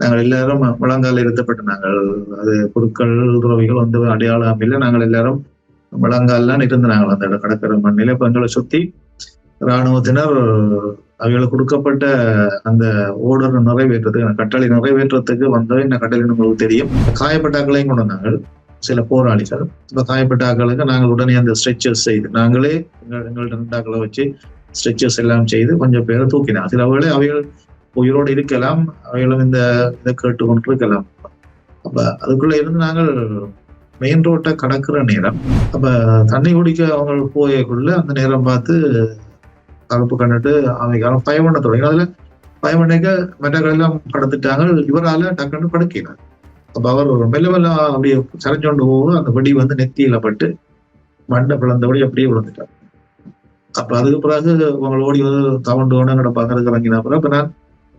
நாங்கள் எல்லாரும் முழங்கால் இருத்தப்பட்டு நாங்கள் அது குருக்கள் துறவிகள் வந்து அடையாளம் இல்லை. நாங்கள் எல்லாரும் முழங்கால்லாம் இருந்து நாங்கள் அந்த கடற்கரை மண்ணில. இப்ப எங்களை சுத்தி இராணுவத்தினர் அவைகளுக்கு கொடுக்கப்பட்ட அந்த ஓர்டர் நிறைவேற்றத்துக்கு, கட்டளை நிறைவேற்றத்துக்கு வந்தவை இந்த கட்டளை உங்களுக்கு தெரியும். காயப்பட்டாக்களையும் கொண்டு வந்தாங்க சில போராளிகள். இப்ப காயப்பட்டாக்களுக்கு நாங்கள் உடனே அந்த ஸ்ட்ரெச்சர்ஸ் செய்து நாங்களே எங்கள்ட்ட ரெண்டாக்களை வச்சு ஸ்ட்ரெச்சர்ஸ் எல்லாம் செய்து கொஞ்சம் பேரை தூக்கினாங்க. சில அவைகள் உயிரோடு இருக்கலாம், அவைகளும் இதை கேட்டு கொண்டு இருக்கலாம். அப்ப அதுக்குள்ள இருந்து நாங்கள் மெயின் ரோட்டை கடக்குற நேரம், அப்ப தண்ணி குடிக்க அவங்க போயக்குள்ள அந்த நேரம் பார்த்து கருப்பு கண்டுட்டு அவங்க பயமண்ண தொடங்கி அதுல பயமண்ணைக்க மற்றவர்கள் எல்லாம் கடந்துட்டாங்க. இவரால டக்குன்னு படுக்கிறார். அப்ப அவர் மெல்ல மெல்ல அப்படியே சரிஞ்சோண்டு போக அந்த வெடி வந்து நெத்தியில பட்டு மண்டை பிளந்தபடி அப்படியே விழுந்துட்டார். அப்ப அதுக்கு பிறகு அவங்க ஓடி வந்து தவண்டு கொண்டு பாக்குறதுக்கு இறங்கினா பிறகு அப்ப நான்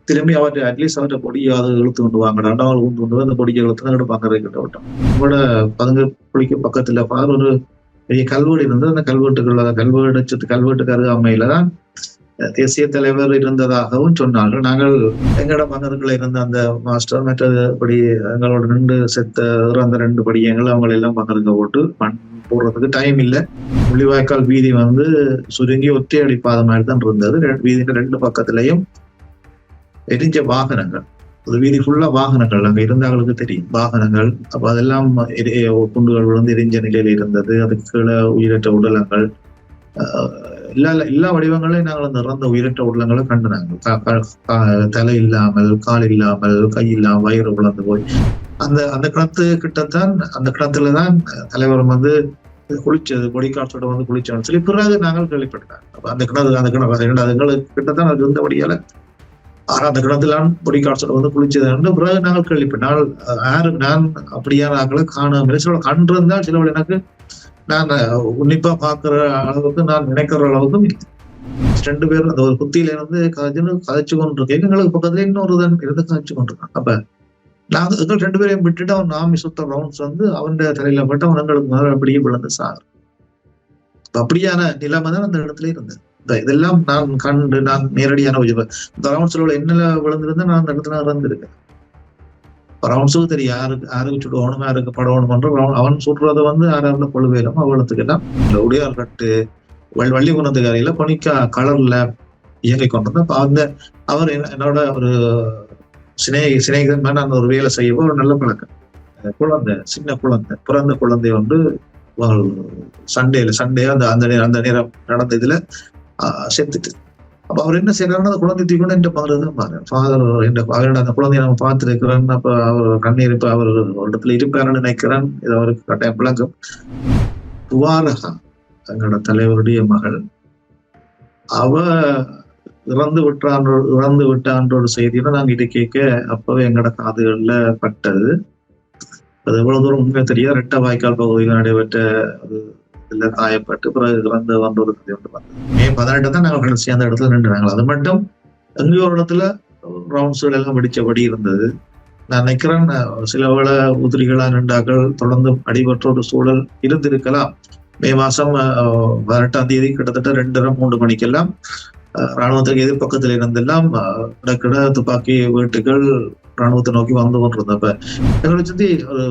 திரும்பி அவர்கிட்ட அட்லீஸ்ட் அவர்கிட்ட பொடியாவது இழுத்து கொண்டு வாங்க, ரெண்டாவது ஊந்து கொண்டு அந்த பொடியை இழுத்து பாக்குறது கிட்ட விட்டோம். உங்களோட பதுங்கு குளிக்க பக்கத்துல பாரு ஒரு பெரிய கல்வெடு இருந்தது. அந்த கல்வெட்டுக்கு அருகாமையில தான் தேசிய தலைவர் இருந்ததாகவும் சொன்னார்கள். நாங்கள் எங்களோட மன்னர்கள் இருந்த அந்த மாஸ்டர் மற்றபடி எங்களோட அந்த 2 படியங்கள் அவங்க எல்லாம் பங்கருக்க போட்டு மண் போடுறதுக்கு டைம் இல்லை. முள்ளிவாய்க்கால் வீதி வந்து சுருங்கி ஒற்றையடி பாதை மாதிரி தான் இருந்தது. வீதிக்கு 2 பக்கத்திலையும் எரிஞ்ச வாகனங்கள், ஒரு வீதி ஃபுல்லா வாகனங்கள் அங்க இருந்தாங்களுக்கு தெரியும் வாகனங்கள். அப்ப அதெல்லாம் குண்டுகள் விழுந்து எரிஞ்ச நிலையில இருந்தது. அதுக்கு கீழே உயிரற்ற உடலங்கள், எல்லா வடிவங்களையும் நாங்கள் அந்த இறந்த உயிரற்ற உடலங்களை கண்டு நாங்கள் தலை இல்லாமல், கால் இல்லாமல், கை இல்லாமல், வயிறு உழந்து போய் அந்த கிணத்து கிட்டத்தான், அந்த கிணத்துலதான் தலைவர் வந்து குளிச்சது, பொடிக்காட்சோட வந்து குளிச்சோன்னு சொல்லி பிறகு நாங்கள் கேள்விப்பட்டாங்க. அப்ப அந்த கிணறு எங்களுக்கு கிட்டத்தான் அது இருந்தபடியால அந்த கிணத்துலான் பொடிக்காட்சோட வந்து குளிச்சது பிறகு நாங்கள் கேள்விப்பட்டேன். நான் அப்படியான ஆக்களை காணாமல் சில கண்டு இருந்தால் சில எனக்கு நான் உன்னிப்பா பாக்குற அளவுக்கு, நான் நினைக்கிற அளவுக்கும் 2 பேரும் அந்த ஒரு குத்தியில இருந்து கதைச்சு கொண்டிருக்கேன். எங்களுக்கு பக்கத்துல இன்னொருதான் இருந்து கதைச்சு கொண்டிருக்கான். அப்ப நாங்க எங்கள் 2 பேரையும் விட்டுட்டு அவன் நாமி சுத்த ரவுண்ட்ஸ் வந்து அவன் தலையில பட்டு அவன் எங்களுக்கு முதல்ல அப்படியே விழுந்து சார். அப்படியான நிலைமை தான் அந்த இடத்துல இருந்தது. இதெல்லாம் நான் கண்டு நான் நேரடியான ரவுண்ட்ஸ்ல என்ன விழுந்திருந்தா நான் அந்த இடத்துல இறந்துருக்கேன். ரவுண்ட்ஸுக்கு தெரியும் யாருக்கு சுடுவோணும், யாருக்கு படவணும் பண்ற அவன் சுடுறத வந்து யாராவது கொழுவேலும் அவளுக்குலாம் உடையார் கட்டு வள்ளி குணத்துக்கு அறையில பனிக்கா கலர்ல இயங்கி கொண்டிருந்தேன். அப்ப அவர் என்னோட ஒரு சிநேகிதன் நான் ஒரு வேலை செய்யவோ ஒரு நல்ல பழக்கம். சின்ன குழந்தை, பிறந்த குழந்தை வந்து சண்டே அந்த நேரம் நடந்த இதுல செத்துட்டு. அப்ப அவர் என்ன செய்யறாருன்னா அந்த குழந்தை தூக்கணும் என்ற பாருதான் பாரு ஃபாதர் அவரோட அந்த குழந்தைய நம்ம பார்த்துருக்கிறேன். அப்ப அவர் கண்ணீர் இப்ப அவர் ஒரு இடத்துல இருப்பாருன்னு நினைக்கிறேன். இது அவருக்கு கட்டாயம் விளங்கும். துவாரகா எங்களோட தலைவருடைய மகள், அவ இறந்து விட்டான்ற ஒரு செய்தியில நாங்க இதை கேட்க அப்பவே எங்களோட காதுகள்ல பட்டது. அது எவ்வளவு தூரம் உண்மையா தெரியாது. 2 வாய்க்கால் பகுதியில் நடைபெற்ற காயப்பட்டு பிறகு இறந்து வந்த ஒரு கதை ஒன்று வந்தது. மே 18 தான் நாங்கள் கடைசி அந்த இடத்துல நின்றுனாங்க. அது மட்டும் எங்கேயோ ஒரு இடத்துல ரவுண்ட்ஸ்கள் எல்லாம் வெடிச்சபடி இருந்தது. நான் நினைக்கிறேன் சில வேளை உதிரிகளா நின்றாக்கள் தொடர்ந்து அடிபற்ற ஒரு சூழல் இருந்திருக்கலாம். மே மாசம் 18ஆம் தேதி கிட்டத்தட்ட 2:30-3 மணிக்கெல்லாம் இராணுவத்துக்கு எதிர்பக்கத்துல இருந்தெல்லாம் கிட துப்பாக்கி வீட்டுகள் இராணுவத்தை நோக்கி வந்து கொண்டிருந்தப்ப எங்களை சுத்தி ஒரு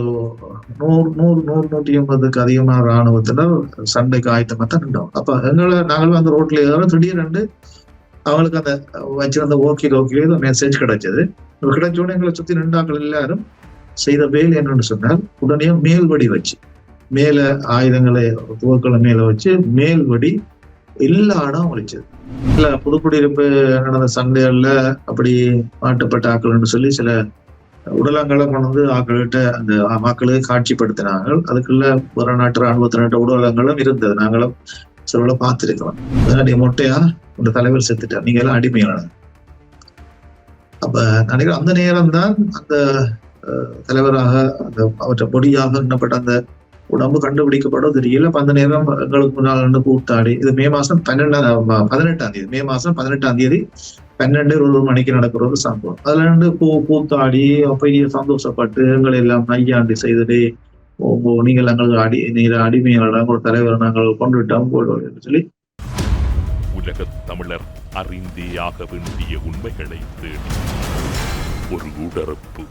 100-150க்கு அதிகமான இராணுவத்தினர் சண்டைக்கு ஆயத்தமா தான் நின்றோம். அப்ப நாங்களும் அந்த ரோட்ல ஏதோ திடீரென்று அவங்களுக்கு அந்த வச்சிருந்த ஓகே மெசேஜ் கிடைச்சது. கிடைச்சோடனே எங்களை சுத்தி நின்றாக்கள் எல்லாரும் செய்த வேலை என்னன்னு சொன்னால், உடனே மேல்வடி வச்சு மேல ஆயுதங்களை துவக்களை மேல வச்சு மேல்வடி எல்லா இடம் ஒழிச்சது. இல்ல புதுக்குடியிருப்பு நடந்த சண்டைகள்ல அப்படி மாட்டுப்பட்ட ஆக்கள்னு சொல்லி சில உடலங்களை கொண்டு வந்து ஆக்கள்கிட்ட அந்த மக்களுக்கு காட்சிப்படுத்தினாங்க. அதுக்குள்ள ஒரு நாட்டு ராணுவத்தின உடலங்களும் இருந்தது. நாங்களும் சில பார்த்திருக்கிறோம். நீ மொட்டையா உங்க தலைவர் செத்துட்டார், நீங்க எல்லாம் அடிமையான. அப்ப நினைக்கிறேன் அந்த நேரம் தான் அந்த தலைவராக அந்த அவற்றை பொடியாக எண்ணப்பட்ட அந்த உடம்பு கண்டுபிடிக்கப்படும் தெரியல. அப்ப அந்த நேரம் எங்களுக்கு முன்னால் கூத்தாடி, இது மே மாசம் 18ஆம் தேதி, மே மாசம் 18ஆம் தேதி 12:20 மணிக்கு நடக்கிற ஒரு சம்பவம். அதுல இருந்து கூத்தாடி பெரிய சந்தோஷப்பட்டு எங்களை எல்லாம் நையாண்டி செய்தது. நீங்கள் எங்களுக்கு அடிமையாளர் ஒரு தலைவர் நாங்கள் கொண்டுவிட்டோம் என்று சொல்லி உலக தமிழர் அறிந்தே ஆக வேண்டிய உண்மைகளை தேடி ஒரு உடறப்பு.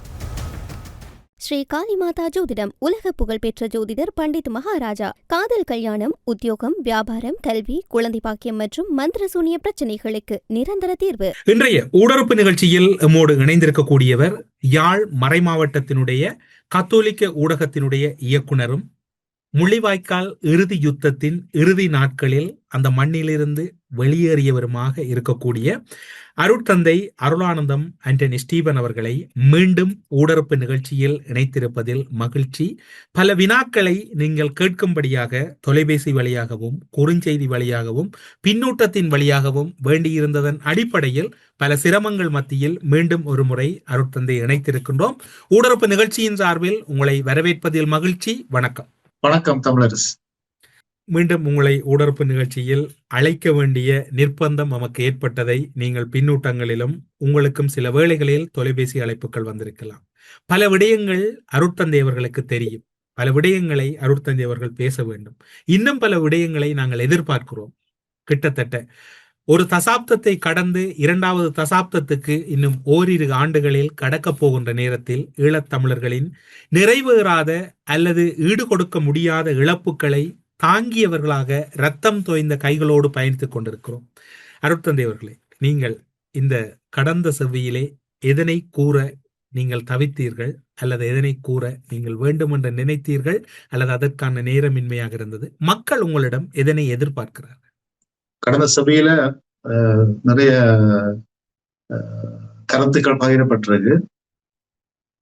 ஸ்ரீ காளிமாதா ஜோதிடம். உலக புகழ்பெற்ற ஜோதிடர் பண்டித் மகாராஜா. காதல், கல்யாணம், உத்தியோகம், வியாபாரம், கல்வி, குழந்தை பாக்கியம் மற்றும் மந்திர சூனிய பிரச்சனைகளுக்கு நிரந்தர தீர்வு. இன்றைய ஊடறுப்பு நிகழ்ச்சியில் நம்மோடு இணைந்திருக்கக்கூடியவர் யாழ் மறைமாவட்டத்தினுடைய கத்தோலிக்க ஊடகத்தினுடைய இயக்குனரும் முள்ளிவாய்க்கால் இறுதி யுத்தத்தின் இறுதி நாட்களில் அந்த மண்ணிலிருந்து வெளியேறியவருமாக இருக்கக்கூடிய அருட்தந்தை அருளானந்தம் ஆண்டனி ஸ்டீபன் அவர்களை மீண்டும் ஊடறுப்பு நிகழ்ச்சியில் இணைத்திருப்பதில் மகிழ்ச்சி. பல வினாக்களை நீங்கள் கேட்கும்படியாக தொலைபேசி வழியாகவும் குறுஞ்செய்தி வழியாகவும் பின்னூட்டத்தின் வழியாகவும் வேண்டியிருந்ததன் அடிப்படையில் பல சிரமங்கள் மத்தியில் மீண்டும் ஒரு முறை அருட்தந்தை இணைத்திருக்கின்றோம். ஊடறுப்பு நிகழ்ச்சியின் சார்பில் உங்களை வரவேற்பதில் மகிழ்ச்சி. வணக்கம். வணக்கம் தமிழரசு. மீண்டும் உங்களை ஊடறுப்பு நிகழ்ச்சியில் அழைக்க வேண்டிய நிர்பந்தம் நமக்கு ஏற்பட்டதை நீங்கள் பின்னூட்டங்களிலும் உங்களுக்கும் சில வேளைகளில் தொலைபேசி அழைப்புகள் வந்திருக்கலாம். பல விடயங்கள் அருட்தந்தை அவர்களுக்கு தெரியும். பல விடயங்களை அருட்தந்தை அவர்கள் பேச வேண்டும். இன்னும் பல விடயங்களை நாங்கள் எதிர்பார்க்கிறோம். கிட்டத்தட்ட ஒரு தசாப்தத்தை கடந்து இரண்டாவது தசாப்தத்துக்கு இன்னும் ஓரிரு ஆண்டுகளில் கடக்கப் போகின்ற நேரத்தில் ஈழத்தமிழர்களின் நிறைவேறாத அல்லது ஈடுகொடுக்க முடியாத இழப்புகளை தாங்கியவர்களாக இரத்தம் தோய்ந்த கைகளோடு பயணித்துக் கொண்டிருக்கிறோம். அருட்தந்தை அவர்களே, நீங்கள் இந்த கடந்த செவ்வியிலே எதனை கூற நீங்கள் தவித்தீர்கள் அல்லது எதனை கூற நீங்கள் வேண்டும் என்று நினைத்தீர்கள் அல்லது அதற்கான நேரமின்மையாக இருந்தது? மக்கள் உங்களிடம் எதனை எதிர்பார்க்கிறார்கள்? கடந்த சபையில நிறைய கருத்துக்கள் பகிரப்பட்டிருக்கு.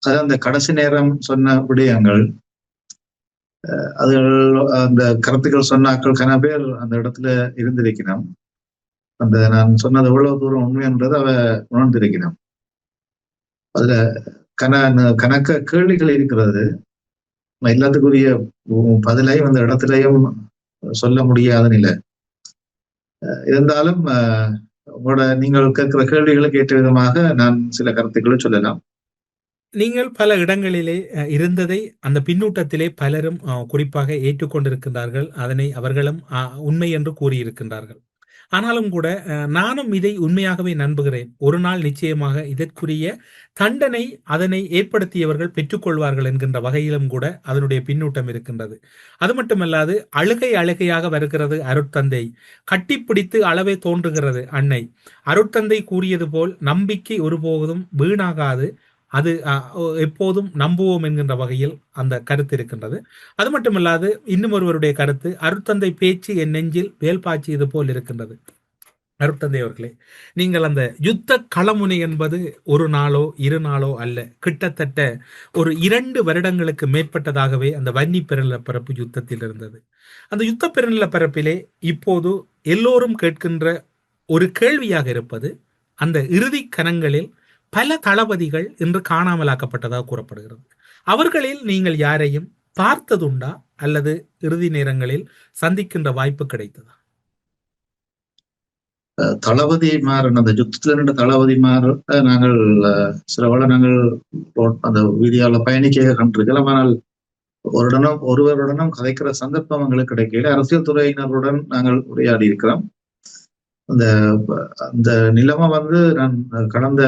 அது அந்த கடைசி நேரம் சொன்ன விடயங்கள், அது அந்த கருத்துக்கள் சொன்னாக்கள் கன பேர் அந்த இடத்துல இருந்திருக்கணும். அந்த நான் சொன்னது எவ்வளவு தூரம் உண்மை என்றது அவ உணர்ந்திருக்கணும். அதுல கணக்க கேள்விகள் இருக்கிறது. எல்லாத்துக்குரிய பதிலையும் அந்த இடத்துலையும் சொல்ல முடியாத நிலை இருந்தாலும் உங்களோட நீங்கள் கேட்கிற கேள்விகளுக்கு ஏற்ற விதமாக நான் சில கருத்துக்களை சொல்லலாம். நீங்கள் பல இடங்களிலே இருந்ததை அந்த பின்னூட்டத்திலே பலரும் குறிப்பாக ஏற்றுக்கொண்டிருக்கின்றார்கள். அதனை அவர்களும் உண்மை என்று கூறியிருக்கின்றார்கள். ஆனாலும் கூட நானும் இதை உண்மையாகவே நம்புகிறேன். ஒரு நாள் நிச்சயமாக இதற்குரிய தண்டனை அதனை ஏற்படுத்தியவர்கள் பெற்றுக்கொள்வார்கள் என்கின்ற வகையிலும் கூட அதனுடைய பின்னூட்டம் இருக்கின்றது. அது மட்டுமல்லாது அழுகையாக வருகிறது அருட்தந்தை, கட்டிப்பிடித்து அளவே தோன்றுகிறது அன்னை. அருட்தந்தை கூறியது போல் நம்பிக்கை ஒருபோதும் வீணாகாது, அது எப்போதும் நம்புவோம் என்கின்ற வகையில் அந்த கருத்து இருக்கின்றது. அது மட்டுமல்லாது இன்னும் ஒருவருடைய கருத்து, அருட்தந்தை பேச்சு என் நெஞ்சில் வேல் பாய்ச்சியது போல் இருக்கின்றது. அருட்தந்தை அவர்களே, நீங்கள் அந்த யுத்த களமுனை என்பது ஒரு நாளோ இரு நாளோ அல்ல, கிட்டத்தட்ட ஒரு 2 வருடங்களுக்கு மேற்பட்டதாகவே அந்த வன்னி பெருநிலப்பரப்பு யுத்தத்தில் இருந்தது. அந்த யுத்த பெருநிலப்பரப்பிலே இப்போது எல்லோரும் கேட்கின்ற ஒரு கேள்வியாக இருப்பது, அந்த இறுதி கணங்களில் பல தளபதிகள் இன்று காணாமலாக்கப்பட்டதாக கூறப்படுகிறது. அவர்களில் நீங்கள் யாரையும் பார்த்ததுண்டா அல்லது இறுதி நேரங்களில் சந்திக்கின்ற வாய்ப்பு கிடைத்ததா? தளபதிமார், அந்த யுத்தத்துல இருந்த தளபதிமார் நாங்கள் சில நாங்கள் அந்த வீதியால பயணிக்க கண்டிருக்கலாம். ஆனால் ஒருவருடனும் கதைக்கிற சந்தர்ப்பம் எங்களுக்கு கிடைக்கல. அரசியல் துறையினருடன் நாங்கள் உரையாடி இருக்கிறோம். அந்த நிலைமை நான் கடந்த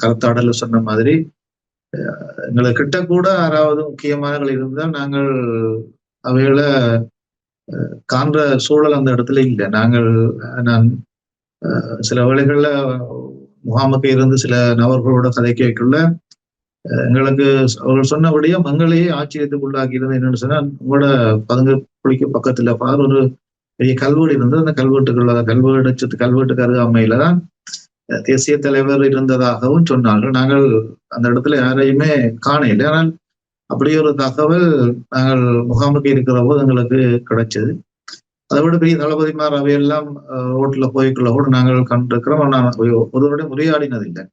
கருத்தாடல சொன்ன மாதிரி, எங்களுக்கு கிட்ட கூட யாராவது முக்கியமானவர்கள் இருந்தால் நாங்கள் அவைகளை காண்ற சூழல் அந்த இடத்துல இல்லை. நான் சில வேளைகள்ல முகாமுக்கு இருந்து சில நபர்களோட கதைக்குள்ள எங்களுக்கு அவர்கள் சொன்னபடியும் மங்களையே ஆச்சரியத்துக்குள்ளாக்கி இருந்தது. என்னன்னு சொன்னா, உங்களோட பதுங்கு குளிக்க பக்கத்துல ஒரு பெரிய கல்வெடு இருந்தது. அந்த கல்வெட்டுக்கு அருகாமையில தான் தேசிய தலைவர் இருந்ததாகவும் சொன்னார்கள். நாங்கள் அந்த இடத்துல யாரையுமே காணல. ஆனால் அப்படி ஒரு தகவல் நாங்கள் முகாமுக்கு இருக்கிற போது எங்களுக்கு கிடைச்சது. அதை விட பெரிய தளபதிமார் அவையெல்லாம் ரோட்ல போய்க்குள்ள கூட நாங்கள் கண்டிருக்கிறோம். நான் ஒருவருடைய உரையாடினதில்லை.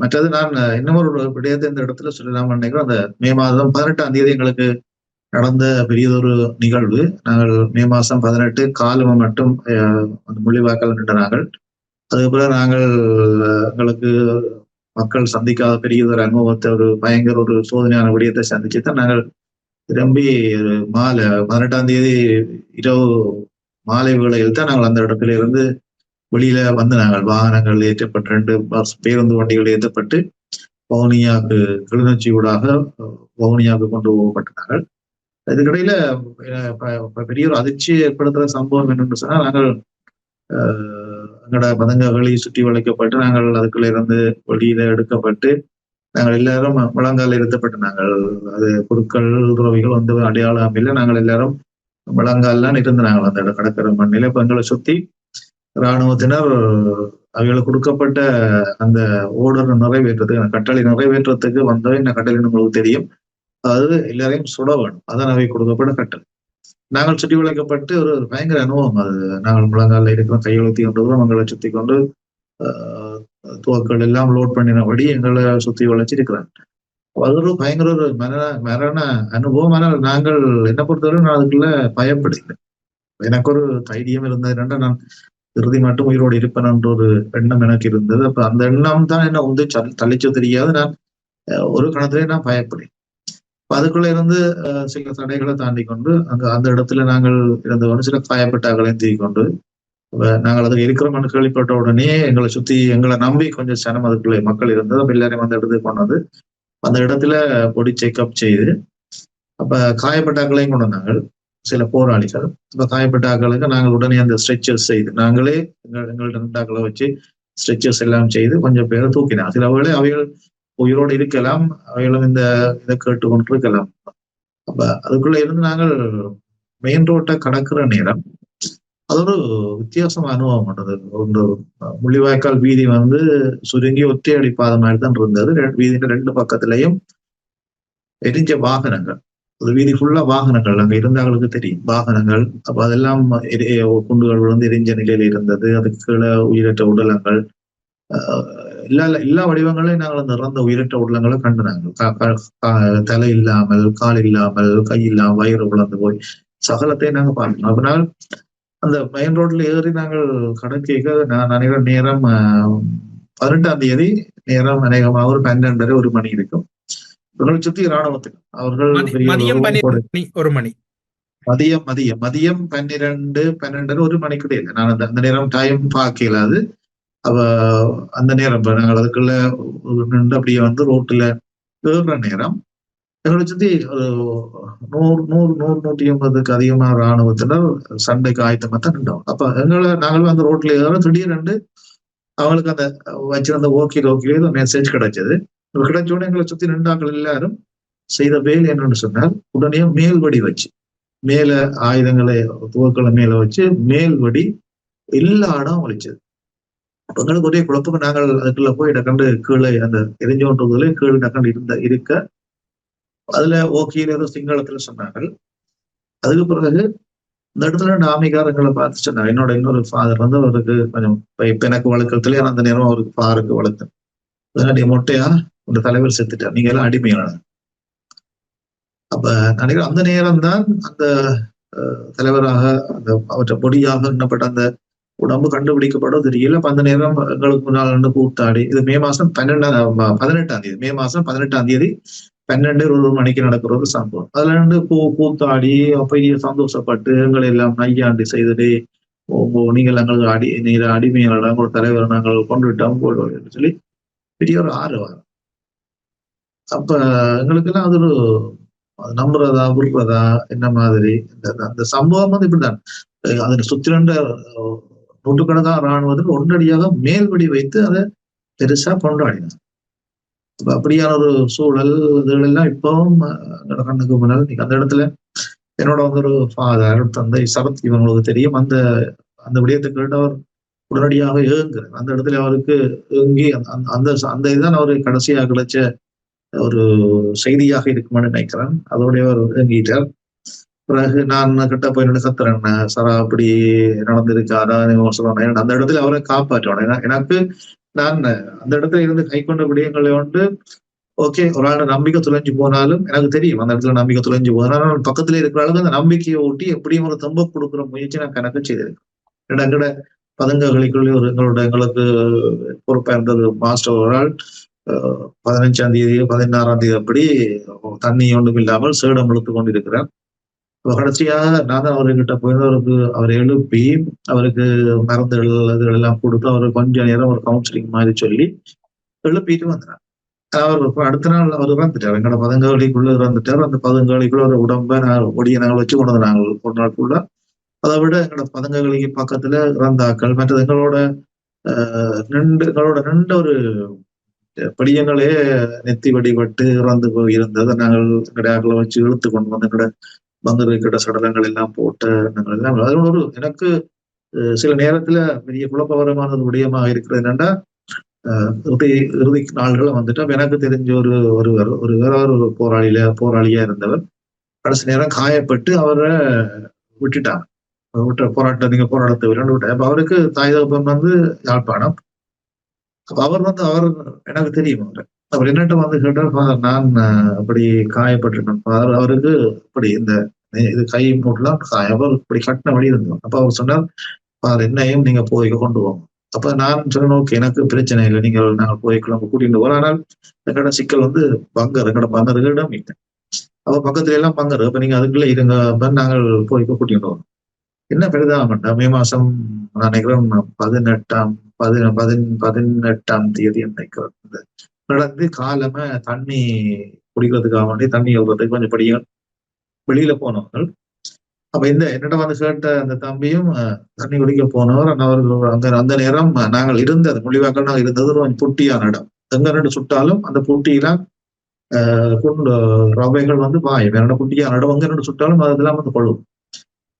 மற்றது நான் இன்னும் ஒரு விடயத்தை இந்த இடத்துல சொல்லலாம் நினைக்கிறோம். அந்த மே மாதம் 18ஆம் தேதி எங்களுக்கு நடந்த பெரியதொரு நிகழ்வு. நாங்கள் மே மாசம் 18 காலம் மட்டும் அந்த முள்ளிவாய்க்கால் நின்றார்கள். அதுக்கப்புறம் நாங்கள் எங்களுக்கு மக்கள் சந்திக்காத பெரியதொரு அனுபவத்தை, ஒரு பயங்கர ஒரு சோதனையான விடயத்தை சந்திச்சுதான் நாங்கள் திரும்பி மாலை 18ஆம் தேதி இரவு மாலை வேளையில் தான் நாங்கள் அந்த இடத்துல இருந்து வெளியில வந்து நாங்கள் வாகனங்கள் ஏற்றப்பட்டு 2 பஸ் பேருந்து வண்டிகள் ஏற்றப்பட்டு வவுனியாவுக்கு கிளிநொச்சி ஊடாக வவுனியாவுக்கு கொண்டு போகப்பட்டார்கள். இதுக்கிடையில பெரிய ஒரு அதிர்ச்சி ஏற்படுத்துற சம்பவம் என்னன்னு சொன்னா, நாங்கள் எங்களோட பதங்ககளை சுற்றி வளைக்கப்பட்டு நாங்கள் அதுக்குள்ள இருந்து வெளியில எடுக்கப்பட்டு நாங்கள் எல்லாரும் முழங்கால இருத்தப்பட்டு நாங்கள் அது பொருட்கள் துறவிகள் வந்து அடையாளம் இல்லை. நாங்கள் எல்லாரும் முழங்கால்லாம் இருந்து நாங்கள் அந்த கடற்கரை மண்ணில இப்ப எங்களை சுத்தி இராணுவத்தினர் அவைகளுக்கு கொடுக்கப்பட்ட அந்த ஓர்டர் நிறைவேற்றத்துக்கு கட்டளை நிறைவேற்றத்துக்கு வந்தவை என்ன கட்டளை உங்களுக்கு தெரியும். அதாவது எல்லாரையும் சுட வேணும். அதான் அவை கொடுக்கப்பட்ட கட்டளை. நாங்கள் சுற்றி வளைக்கப்பட்டு ஒரு பயங்கர அனுபவம் அது. நாங்கள் முழங்கால இருக்கிறோம், கையெழுத்தி கொண்டு அவங்களை சுத்தி கொண்டு துவக்கள் எல்லாம் லோட் பண்ணினபடி எங்களை சுத்தி வளைச்சு இருக்கிறாங்க. அது ஒரு பயங்கர ஒரு மரண அனுபவம். ஆனால் நாங்கள் என்ன பொறுத்தவரை நான் அதுக்குள்ள பயப்படல. எனக்கு ஒரு தைரியம் இருந்தது. நான் இறுதி மட்டும் உயிரோடு இருப்பேன் என்ற ஒரு எண்ணம் எனக்கு இருந்தது. அப்ப அந்த எண்ணம் தான் என்ன வந்து தள்ளிச்சோ தெரியாது. நான் ஒரு கணத்திலே நான் பயப்படேன். அதுக்குள்ள இருந்து சில தடைகளை தாண்டி கொண்டு அந்த இடத்துல நாங்கள் இருந்தவொன்னு சில காயப்பட்டாக்களையும் தூக்கி கொண்டு நாங்கள் அதுக்கு இருக்கிறோம்னு கேள்விப்பட்ட உடனே எங்களை சுத்தி எங்களை நம்பி கொஞ்சம் சனம் அதுக்குள்ள மக்கள் இருந்தது. அப்ப எல்லாரையும் அந்த இடத்துக்கு கொண்டது. அந்த இடத்துல பொடி செக்அப் செய்து அப்ப காயப்பட்டாக்களையும் கொண்டு வந்தாங்க சில போராளிகள். இப்ப காயப்பட்ட ஆக்களுக்கு நாங்கள் உடனே அந்த ஸ்ட்ரெச்சர்ஸ் செய்து நாங்களே எங்கள்கிட்ட 2 ஆக்களை வச்சு ஸ்ட்ரெச்சர்ஸ் எல்லாம் செய்து கொஞ்சம் பேரை தூக்கினாங்க. சில வேளை அவைகள் உயிரோடு இருக்கலாம், அவைகளும் இதை கேட்டு கொண்டு இருக்கலாம். அப்ப அதுக்குள்ள இருந்து நாங்கள் மெயின் ரோட்டை கடக்கிற நேரம் அது ஒரு வித்தியாசமான அனுபவம் பண்ணது. ஒரு முள்ளிவாய்க்கால் வீதி வந்து சுருங்கி ஒற்றையடி பாதை மாதிரி தான் இருந்தது. வீதியின் 2 பக்கத்திலையும் எரிஞ்ச வாகனங்கள், ஒரு வீதி ஃபுல்லா வாகனங்கள் அங்க இருந்தாங்களுக்கு தெரியும் வாகனங்கள். அப்ப அதெல்லாம் குண்டுகள் விழுந்து எரிஞ்ச நிலையில இருந்தது. அதுக்கு கீழே உயிரற்ற உடலங்கள், எல்லா வடிவங்களையும் நாங்கள் அந்த இறந்த உயிரற்ற உடலங்களை கண்டு நாங்கள் தலை இல்லாமல், கால் இல்லாமல், கை இல்லாமல், வயிறு உழந்து போய் சகலத்தையும் நாங்க பார்க்கணும். அதனால் அந்த மெயின் ரோட்ல ஏறி நாங்கள் கடற்கைக்கு நான் நினைக்கிற நேரம் 18ஆம் தேதி நேரம் அநேகமாக ஒரு 12:30 1 மணி இருக்கும். இவர்களை சுத்தி இராணுவத்துக்கு அவர்கள் மதியம் 12 1 மணி கிடையாது. நான் அந்த நேரம் டைம் பார்க்கல. அது அவ அந்த நேரம் நாங்கள் அதுக்குள்ள நின்று அப்படியே வந்து ரோட்டுல ஏறுற நேரம் எங்களை சுத்தி 100-150க்கு அதிகமான இராணுவத்தினர் சண்டைக்கு ஆயத்தமா தான் நின்றோம். அப்ப நாங்களும் அந்த ரோட்ல ஏற திடீரென்று அவங்களுக்கு அந்த வச்சிருந்த ஓகே மெசேஜ் கிடைச்சது. கிடைச்சோடனே எங்களை சுத்தி நின்றாக்கள் எல்லாரும் செய்த வேலை என்னன்னு சொன்னால் உடனே மேல்வடி வச்சு மேல ஆயுதங்களை துவக்களை மேல வச்சு மேல்வடி எல்லா இடம் ஒழிச்சது. எங்களுக்கு ஒரே குழப்பம். நாங்கள் அதுக்குள்ள போய் டக்கண்டு கீழே அந்த எரிஞ்சோன்றதுல கீழே டக்கண்டு இருக்க அதுல ஓகேல ஏதோ சிங்களத்துல சொன்னாங்க. அதுக்கு பிறகு இந்த இடத்துல 2 ஆமிகாரங்களை பார்த்து சொன்னாங்க. என்னோட இன்னொரு ஃபாதர் வந்து அவருக்கு கொஞ்சம் இப்ப எனக்கு வழக்கத்துல அந்த நேரம் அவருக்கு ஃபாருக்கு வளர்த்தேன். அதனால மொட்டையா உங்க தலைவர் செத்துட்டார், நீங்க எல்லாம் அடிமையான. அப்ப நினைக்கிறேன் அந்த நேரம் தான் அந்த தலைவராக அந்த அவற்றை பொடியாக எண்ணப்பட்ட அந்த உடம்பு கண்டுபிடிக்கப்பட தெரியல. அப்ப அந்த நேரம் எங்களுக்கு முன்னால் கூத்தாடி இது மே மாசம் 18ஆம் தேதி மே மாசம் 18ஆம் தேதி 12 மணிக்கு நடக்கிற ஒரு சம்பவம். அதுல இருந்து கூத்தாடி பெரிய சந்தோஷப்பட்டு எங்களை எல்லாம் நையாண்டி செய்துட்டு நீங்கள் எங்களுக்கு அடிமையாளர் உங்களோட தலைவர் நாங்கள் கொண்டு விட்டோம் போடுவோம் சொல்லி பெரிய ஒரு ஆர்வம். அப்ப எங்களுக்கு எல்லாம் அது ஒரு நம்புறதா விடுறதா என்ன மாதிரி அந்த சம்பவம் வந்து இப்படிதான். அதுல சுத்தி 2 நூற்றுக்கணக்கான இராணுவத்தில் ஒன்றடியாக மேல்படி வைத்து அதை பெருசா கொண்டாடினார். அப்படியான ஒரு சூழல் இதுகளெல்லாம் இப்பவும் என்னோட கண்ணுக்கு முன்னால் அந்த இடத்துல என்னோட வந்து ஒரு ஃபாதர் தந்தை சரத் இவங்களுக்கு தெரியும். அந்த விடயத்தை கேட்டவர் உடனடியாக ஏங்குறார். அந்த இடத்துல அவருக்கு ஏங்கி அந்த இதுதான் அவருக்கு கடைசியாக கிடைச்ச ஒரு செய்தியாக இருக்குமான்னு நினைக்கிறேன். அதோடைய அவர் ஏங்கிட்டார். பிறகு நான் கிட்ட போய் கத்துறேன், சரா அப்படி நடந்திருக்காரா சொல்றேன். அந்த இடத்துல அவரை காப்பாற்றணும். எனக்கு நான் அந்த இடத்துல இருந்து கை கொண்ட விடயங்களை வந்து ஓகே ஒரு ஆள் நம்பிக்கை துளைஞ்சு போனாலும் எனக்கு தெரியும் அந்த இடத்துல நம்பிக்கை துளைஞ்சு போனாலும் பக்கத்துல இருக்கிற அளவுக்கு அந்த நம்பிக்கையை ஊட்டி எப்படியும் ஒரு தம்ப கொடுக்குற முயற்சி நான் கணக்கு செய்திருக்கேன். எங்கட பதங்கங்களுக்குள்ளே எங்களுக்கு பொறுப்பா இருந்தது மாஸ்டர் ஒரு ஆள் 15ஆம் தேதி 16ஆம் தேதி அப்படி தண்ணி ஒன்றும் இல்லாமல் சேடம் இழுத்து கொண்டிருக்கிறார். கடைசியாக நான் தான் அவர்கிட்ட போய் அவரை எழுப்பி அவருக்கு மருந்துகள் அதுகள் எல்லாம் கொடுத்து அவருக்கு கொஞ்ச நேரம் ஒரு கவுன்சிலிங் மாதிரி சொல்லி எழுப்பிட்டு வந்தார். அவர் அடுத்த நாள் அவர் இறந்துட்டார். எங்களோட பதங்காளிக்குள்ள இறந்துட்டார். அந்த பதங்காளிக்குள்ள ஒரு உடம்ப ஒடிய நாங்கள் வச்சு கொண்டு வந்தாங்க ஒரு நாள் ஃபுல்லா. அதை விட எங்களோட பதங்காளிக்கு பக்கத்துல இறந்தாக்கள் மற்றது எங்களோட எங்களோட ஒரு படியங்களே நெத்தி வடிபட்டு இறந்து போயிருந்ததை நாங்கள் எங்கடையாக்களை வச்சு இழுத்து கொண்டு வந்து எங்கட பங்கர் கிட்ட சடலங்கள் எல்லாம் போட்ட நாங்கள் எல்லாம் அதோட ஒரு எனக்கு சில நேரத்துல பெரிய குழப்பகரமான ஒரு விடயமாக இருக்கிறது என்னன்னா இறுதி நாள்களை வந்துட்டு எனக்கு தெரிஞ்ச ஒரு வேற ஒரு போராளியா இருந்தவர் கடைசி நேரம் காயப்பட்டு அவரை விட்டுட்டாங்க. நீங்க போராட்டத்தை விட்டு அப்ப அவருக்கு தாய் தகப்பன் வந்து யாழ்ப்பாணம். அப்ப அவர் எனக்கு தெரியும் அவர் என்னட்ட வந்து கேட்டார், நான் அப்படி காயப்பட்டிருக்கேன் ஃபாதர். அவருக்கு இப்படி இது கை மூட்டலாம் அவர் இப்படி கட்டின வழி இருந்தோம். அப்ப அவர் சொன்னார், ஃபாதர் என்னையும் நீங்க போய் கொண்டு போங்க. அப்ப நான் சொன்னேன், ஓகே எனக்கு பிரச்சனை இல்லை, நாங்கள் போய்க்கலாம் கூட்டிட்டு போறோம். ஆனால் எங்களோட சிக்கல் வந்து எங்களோட பங்கர்களிடம் இல்லை. அப்ப பக்கத்துல எல்லாம் பங்கர், அப்ப நீங்க அதுக்குள்ள இருங்க, நாங்கள் போய் கூட்டிட்டு வரோம். என்ன பெரிதாக மே மாசம் நான் நினைக்கிறேன் 18ஆம் தேதி நினைக்கிறேன் நடந்து காலமா தண்ணி குடிக்கிறதுக்காக வேண்டி தண்ணி எழுறதுக்கு கொஞ்சம் படியும் வெளியில போனவர்கள். அப்ப என்னிடம் வந்து கேட்ட அந்த தம்பியும் தண்ணி குடிக்க போனவர் அந்த நேரம் நாங்கள் இருந்தது மொழிவாக்கள் நாங்கள் இருந்தது கொஞ்சம் புட்டியான இடம். எங்க ரெண்டு சுட்டாலும் அந்த புட்டியெல்லாம் ரவைகள் வந்து பாயும். என்னோட புட்டியான இடம் எங்க ரெண்டு சுட்டாலும் அதெல்லாம் வந்து கொள்ளும்.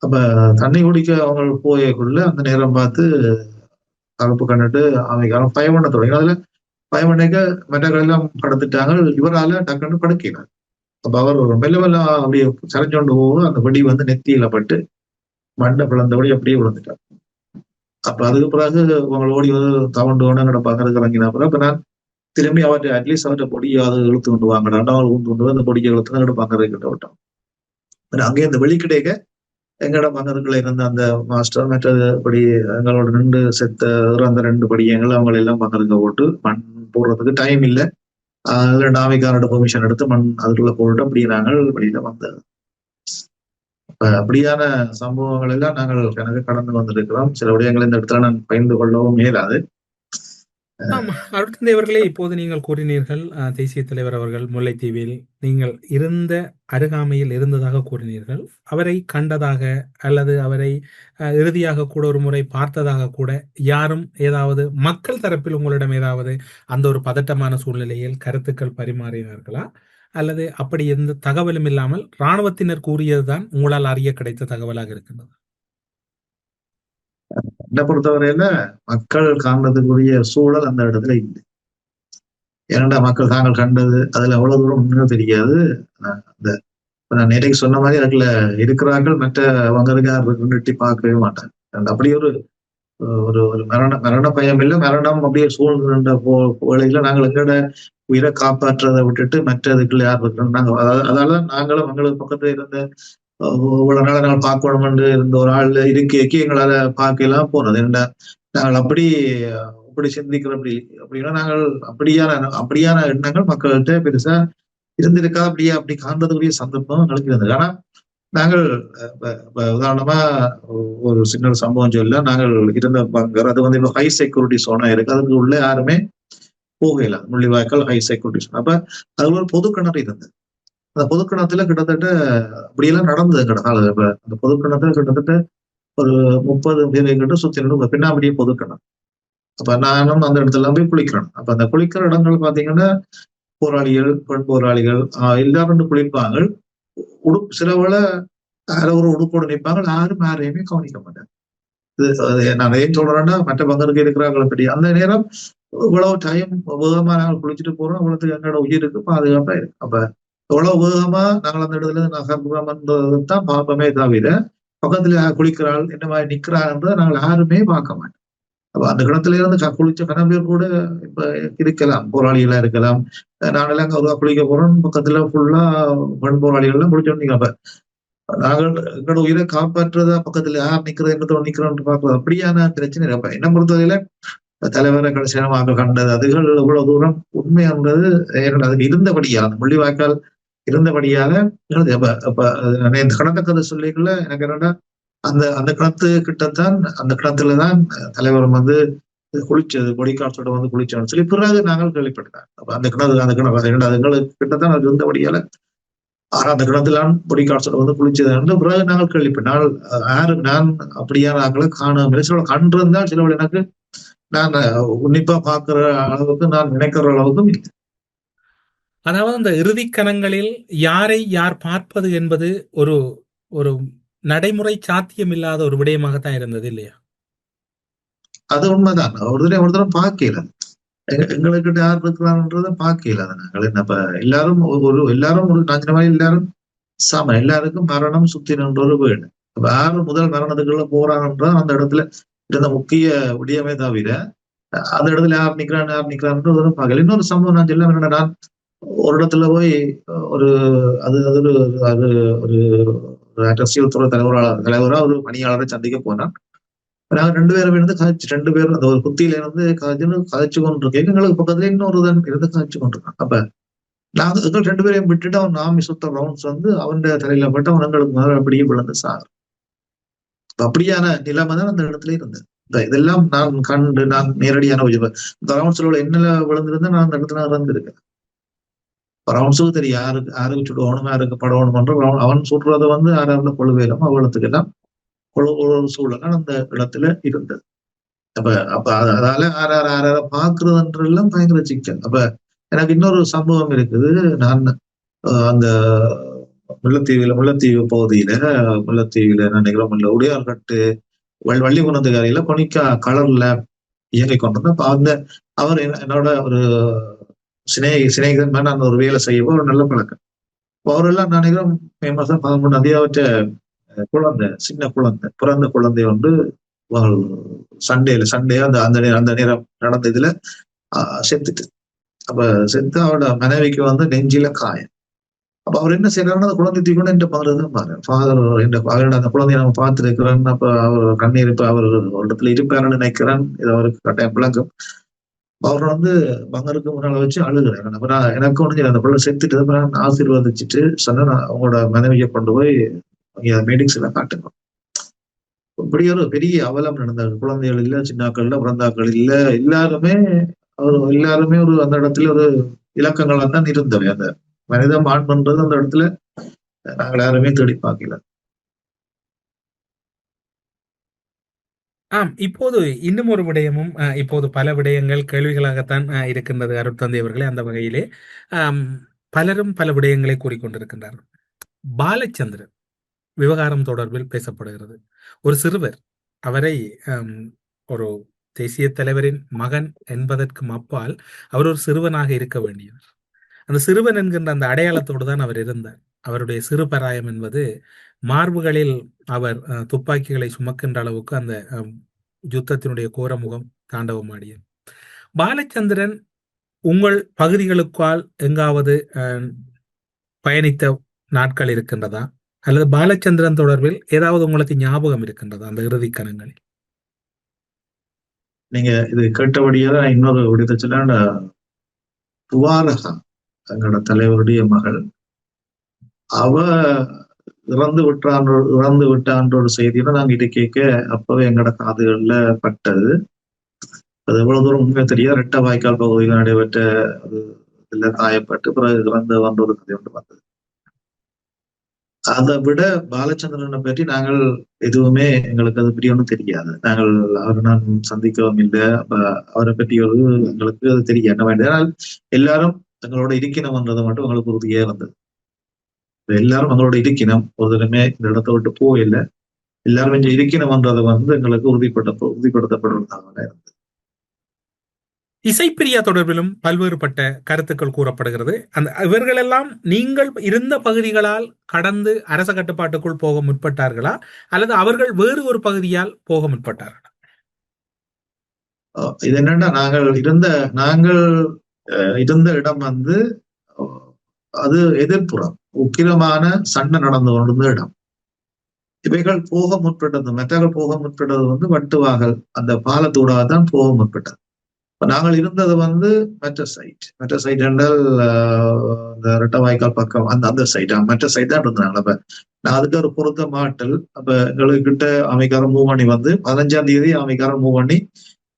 அப்ப தண்ணி குடிக்க அவங்க போயக்குள்ள அந்த நேரம் பார்த்து கலப்பு கண்டுட்டு அமைக்காலம் பயமண்ண தொடங்கி அதுல பயமண்ணைக்க மற்றவர்கள் எல்லாம் படுத்துட்டாங்க. இவரால டக்குன்னு படுக்கிறார். அப்ப அவர் மெல்ல மெல்ல அப்படியே சரிஞ்சோண்டு போகும். அந்த வெடி வந்து நெத்தியில பட்டு மண்டை பிளந்தபடி அப்படியே விழுந்துட்டார். அப்ப அதுக்கு பிறகு அவங்க ஓடி தவண்டு எங்கட பக்கத்துக்கு இறங்கின பிறகு அப்ப நான் திரும்பி அவர்கிட்ட அட்லீஸ்ட் அவர்கிட்ட பொடியாவது இழுத்து கொண்டு வாங்கடா அவள் ஊந்து கொண்டு அந்த பொடியை இழுத்து எங்கட பக்கத்தை கிட்ட விட்டோம். அங்கே அந்த வெளிக்கிடைக்க எங்கட மகன்கள் இருந்த அந்த மாஸ்டர் மற்றது படி எங்களோட நின்று செத்த அந்த 2 படியங்கள் அவங்களை எல்லாம் பங்கருங்க போட்டு மண் போடுறதுக்கு டைம் இல்லை. அதுல நாமிக்காரோட பெர்மிஷன் எடுத்து மண் அதுக்குள்ள போட்டு அப்படி நாங்கள் வெளியில வந்தது. அப்படியான சம்பவங்கள் எல்லாம் நாங்கள் எனக்கு கடந்து வந்திருக்கிறோம். சில விடயங்கள் இந்த இடத்துல நான் பகிர்ந்து கொள்ளவும் மேலாது. அருட்தந்தையவர்களே, இப்போது நீங்கள் கூறினீர்கள் தேசிய தலைவர் அவர்கள் முல்லைத்தீவில் நீங்கள் இருந்த அருகாமையில் இருந்ததாக கூறினீர்கள். அவரை கண்டதாக அல்லது அவரை இறுதியாக கூட ஒரு முறை பார்த்ததாக கூட யாரும் ஏதாவது மக்கள் தரப்பில் உங்களிடம் ஏதாவது அந்த ஒரு பதட்டமான சூழ்நிலையில் கருத்துக்கள் பரிமாறினார்களா? அல்லது அப்படி எந்த தகவலும் இல்லாமல் இராணுவத்தினர் கூறியதுதான் உங்களால் அறிய கிடைத்த தகவலாக இருக்கின்றது? என்னை பொறுத்தவரையில மக்கள் காண்றதுக்குரிய சூழல் அந்த இடத்துல இல்லை. ஏன்னா மக்கள் தாங்கள் கண்டது அதுல எவ்வளவு தூரம் உண்மையும் தெரியாது. நான் நேற்றைக்கு சொன்ன மாதிரி அதுல இருக்கிறார்கள் மற்ற வங்கருக்காரர்கள் நிட்டி பார்க்கவே மாட்டாங்க. அப்படி ஒரு மரண பயம் இல்லை. மரணம் அப்படியே சூழ்நின்ற வேளையில நாங்கள் எங்களோட உயிரை காப்பாற்றுறதை விட்டுட்டு மற்றதுக்குள்ள யார் இருக்கிறோம் நாங்க அதால நாங்களும் எங்களுக்கு பக்கத்துல இருந்த இவ்வளவு நாள நாங்கள் பார்க்கணும் என்று இருந்த ஒரு ஆள் இருக்கைக்கு எங்களால பார்க்கலாம் போனது. என்ன நாங்கள் அப்படி சிந்திக்கிற அப்படின்னா நாங்கள் அப்படியான எண்ணங்கள் மக்கள்கிட்ட பெருசா இருந்திருக்கா அப்படி காண்றதுக்குரிய சந்தர்ப்பம் எங்களுக்கு இருந்தது. ஆனா நாங்கள் உதாரணமா ஒரு சின்ன சம்பவம் சொல்ல, நாங்கள் இருந்த பங்கர் அது வந்து ஹை செக்யூரிட்டி சோனா இருக்கு. அதுக்கு உள்ள யாருமே போகல. Mullivaikkal high security zone. அப்ப அது ஒரு பொது கிணறு இருந்தது. அந்த பொதுக்கிணத்துல கிட்டத்தட்ட அப்படியெல்லாம் நடந்தது எங்கட கால. இப்ப அந்த பொதுக்கிணத்துல கிட்டத்தட்ட ஒரு 30 பேரை கிட்ட சுத்தி பின்னாடியே பொதுக்கிணறு. அப்ப நானும் அந்த இடத்துல போய் குளிக்கிறேன். அப்ப அந்த குளிக்கிற இடங்கள் பாத்தீங்கன்னா போராளிகள், பெண் போராளிகள் எல்லாரும் குளிப்பாங்க. சிலவள ஒரு உடுப்போடு நிற்பாங்க. யாரையுமே கவனிக்க மாட்டாங்க. நான் ஏன் சொல்றேன்னா மற்ற பங்கருக்கு இருக்கிறாங்களே பற்றி அந்த நேரம் இவ்வளவு டைம் வேகமா நாங்கள் குளிச்சுட்டு போறோம். அவ்வளவுக்கு எங்களோட உயிருக்கு பாதுகாப்பா இருக்கு. அப்ப எவ்வளவு வேகமா நாங்கள் அந்த இடத்துல நகர்றோம்ன்றதான் பார்ப்போமே தவிர பக்கத்துல குளிக்கிறாள் என்ன மாதிரி நிக்கிறான்றதை நாங்கள் யாருமே பார்க்க மாட்டோம். அப்ப அந்த இடத்துல இருந்து குளிச்ச கன பேர் கூட இப்ப இருக்கலாம், போராளிகளா இருக்கலாம். நானெல்லாம் குளிக்க போறோம், பக்கத்துல ஃபுல்லா பெண் போராளிகள் எல்லாம் குளிச்சோம். அப்ப நாங்கள் எங்களோட உயிரை காப்பாற்றுறதா பக்கத்துல யார் நிக்கிறது என்னத்தோட நிக்கிறோம்னு பாக்குறது அப்படியான பிரச்சனை. அப்ப என்ன பொறுத்தவரையில தலைவரை கடைசியாக கண்டது அதுகள் இவ்வளவு தூரம் உண்மையானது அதுக்கு இருந்தபடியா முள்ளிவாய்க்கால் இருந்தபடியால இந்த கடந்த கதை சொல்லிக்கல எனக்கு என்னன்னா அந்த அந்த கிணத்து கிட்டத்தான் அந்த கிணத்துலதான் தலைவர் வந்து குளிச்சது கொடிக்காட்சோட வந்து குளிச்சான்னு சொல்லி பிறகு நாங்கள் கேள்விப்பட்டோம். அப்ப அந்த கிணறு எங்களுக்கு கிட்டத்தான் அது இருந்தபடியால அந்த கிணத்துலான் பொடிக்காட்சோட வந்து குளிச்சது பிறகு நாங்கள் கேள்விப்பட்டோம். நான் அப்படியான ஆக்களை காண சில கண்டிருந்தால் சில எனக்கு நான் உன்னிப்பா பாக்குற அளவுக்கு நான் நினைக்கிற அளவுக்கும் இல்லை. அதாவது அந்த இறுதிக்கணங்களில் யாரை யார் பார்ப்பது என்பது ஒரு ஒரு நடைமுறை சாத்தியம் இல்லாத ஒரு விடயமாகத்தான் இருந்தது இல்லையா? அது உண்மைதான். ஒருத்தரும் பார்க்கல, எங்களுக்கு யார் இருக்கிறான்றத பார்க்கல. நாங்கள் என்னப்ப எல்லாரும் எல்லாரும் ஒரு நஞ்ச மாதிரி எல்லாரும் சம, எல்லாருக்கும் மரணம் சுத்தி நின்ற ஒரு வீடு. அப்ப யாரு முதல் மரணத்துக்குள்ள போறாங்கன்ற அந்த இடத்துல இருந்த முக்கிய விடயமே தவிர அந்த இடத்துல யார் நிக்கிறான்றது பார்க்கல. இன்னொரு சம்பவம் நான் சொல்ல வேண்டாம். நான் ஒரு இடத்துல போய் ஒரு அது அது அது ஒரு அரசியல் துறை தலைவரா ஒரு பணியாளரை சந்திக்க போனான். நாங்க 2 பேரும் இருந்து கதைச்சு 2 பேரும் அந்த ஒரு குத்தியில இருந்து கதைச்சு கொண்டிருக்கேன். எங்களுக்கு பக்கத்துல இன்னொருதான் இருந்து கதைச்சு கொண்டிருக்கான். அப்ப நாங்க எங்கள் 2 பேரையும் விட்டுட்டு அவன் நாமி சுத்த ரவுண்ட்ஸ் வந்து அவன் தலையில பட்டு அவன் எங்களுக்கு முதல்ல அப்படியே விழுந்து சார். அப்படியான நிலைமை தான் அந்த இடத்துல இருந்தது. இதெல்லாம் நான் கண்டு நான் நேரடியான இந்த ரவுண்ட்ஸ்ல என்னல விழுந்திருந்தா நான் அந்த இடத்துல இறந்திருக்கேன். ரவுண்ட்ஸுக்கு தெரியும் யாருக்கு சுடுவோணும் யாருக்கு படவணும்ன்ற அவன் சுடுறத வந்து யாராவது கொள்வேலும் அவ்வளவுக்கு எல்லாம் ஒரு சூழல் அந்த இடத்துல இருந்தது. அப்ப அதால யார பாக்குறதுன்றெல்லாம் பயங்கர சிக்கல். அப்ப எனக்கு இன்னொரு சம்பவம் இருக்குது. நான் அந்த முல்லைத்தீவு பகுதியில நினைக்கிறோம் உடையார்கட்டு வள்ளிகுணத்துக்காரியில கொனிக்கா கலர்ல இயங்கி கொண்டிருந்தேன். அப்ப அவர் என்னோட ஒரு சிநேகிதன் நான் ஒரு வேலை செய்யவோ ஒரு நல்ல பழக்கம். அவரெல்லாம் நினைக்கிறோம் மே மாசம் 13 அவற்ற குழந்தை, சின்ன குழந்தை, பிறந்த குழந்தை வந்து சண்டே அந்த நேரம் நடந்த இதுல செத்துட்டு. அப்ப செத்து அவரோட மனைவிக்கு வந்து நெஞ்சில காயம். அப்ப அவர் என்ன செய்யறாருன்னா அந்த குழந்தை தூக்கி என்ற பாருதான் பாரு ஃபாதர் அவரோட அந்த குழந்தைய நம்ம பார்த்துருக்கிறேன். அப்ப அவர் கண்ணீர் அவர் ஒரு இடத்துல இருப்பாருன்னு நினைக்கிறேன். இது அவருக்கு கட்டாயம் விளங்கும். அவர் வந்து பங்கருக்கு முன்னால வச்சு அழுகிறேன். அப்புறம் எனக்கு ஒண்ணு அந்த பிள்ளை செத்துட்டு அப்புறம் ஆசீர்வதிச்சுட்டு சொன்னா அவங்களோட மனைவியை கொண்டு போய் மெடிக்ஸ் எல்லாம் காட்டுங்க. இப்படி ஒரு பெரிய அவலம் நடந்தாங்க. குழந்தைகள் இல்ல, சின்னாக்கள் பிறந்தாக்கள் இல்ல, எல்லாருமே ஒரு அந்த இடத்துல ஒரு இலக்கங்களா தான் இருந்தவை. அந்த மனித மாண்புன்றது அந்த இடத்துல நாங்கள் யாருமே தேடி பார்க்கல. இப்போது இன்னும் ஒரு விடயமும் இப்போது பல விடயங்கள் கேள்விகளாகத்தான் இருக்கின்றது அருட்தந்தை அவர்களே. அந்த வகையிலே பலரும் பல விடயங்களை கூறிக்கொண்டிருக்கின்றார்கள். பாலச்சந்திரன் விவகாரம் தொடர்பில் பேசப்படுகிறது. ஒரு சிறுவர், அவரை ஒரு தேசிய தலைவரின் மகன் என்பதற்கும் அப்பால் அவர் ஒரு சிறுவனாக இருக்க வேண்டியவர். அந்த சிறுவன் என்கின்ற அந்த அடையாளத்தோடு தான் அவர் இருந்தார். அவருடைய சிறுபராயம் என்பது மார்புகளில் அவர் துப்பாக்கிகளை சுமக்கின்ற அளவுக்கு அந்த யுத்தத்தினுடைய கோரமுகம் தாண்டவமாடியது. பாலச்சந்திரன் உங்கள் பகுதிகளுக்கால் எங்காவது பயணித்த நாட்கள் இருக்கின்றதா? அல்லது பாலச்சந்திரன் தொடர்பில் ஏதாவது உங்களுக்கு ஞாபகம் இருக்கின்றதா அந்த இறுதி கணங்களில்? நீங்க இது கேட்டபடியாக இன்னொரு விடத்தை சொல்ல, துவாரகா எங்களோட தலைவருடைய மகள், அவ இறந்து விட்டான்ற ஒரு செய்தியில நாங்க இதை கேட்க அப்பவே எங்களோட காதுகள்ல பட்டது. அது எவ்வளவு தூரம் உண்மையா தெரியாது. ரெட்ட வாய்க்கால் பகுதியில் நடைபெற்ற இதுல காயப்பட்டு பிறகு இறந்து வந்த ஒரு கதை ஒன்று வந்தது. அதை விட பாலச்சந்திரனை பற்றி நாங்கள் எதுவுமே எங்களுக்கு அது பற்றி ஒன்றும் தெரியாது. நாங்கள் அவரை நான் சந்திக்கவும் இல்லை. அப்ப அவரை பற்றி ஒரு எங்களுக்கு அது தெரிய என்ன வேண்டியதால் எல்லாரும் எங்களோட இருக்கணும்ன்றதை மட்டும் எங்களுக்கு உறுதியே இருந்தது. எல்லாரும் எங்களோட இருக்கணும், ஒரு தினமே இந்த இடத்த விட்டு போயில்லை, எல்லாரும் இங்க இருக்கணும்ன்றதை வந்து எங்களுக்கு உறுதிப்படுத்தப்படுவதாக இருந்தது. இசைப்பிரியா தொடர்பிலும் பல்வேறுபட்ட கருத்துக்கள் கூறப்படுகிறது. இவர்கள் எல்லாம் நீங்கள் இருந்த பகுதிகளால் கடந்து அரச கட்டுப்பாட்டுக்குள் போக முற்பட்டார்களா அல்லது அவர்கள் வேறு ஒரு பகுதியால் போக முற்பட்டார்களா? இது என்னன்னா நாங்கள் இருந்த இடம் வந்து அது எதிர்ப்புறம் உக்கிரமான சண்டை நடந்து கொண்டிருந்த இடம். இவைகள் மற்றவர்கள் போக முற்பட்டது வந்து வட்டுவாகல் அந்த பாலத்தூடாக தான் போக முற்பட்டது. நாங்கள் இருந்தது மற்ற சைட் என்றால் இந்த ரெட்டவாய்க்கால் பக்கம் அந்த சைட் மற்ற சைட் தான் இருந்தாங்க. அப்ப நான் அதுக்கு ஒரு பொருத்த மாட்டல். அப்ப எங்களுக்கு கிட்ட அமைக்காரன் மூவ் பண்ணி வந்து 15ஆம் தேதி அமைக்காரன் மூவ் பண்ணி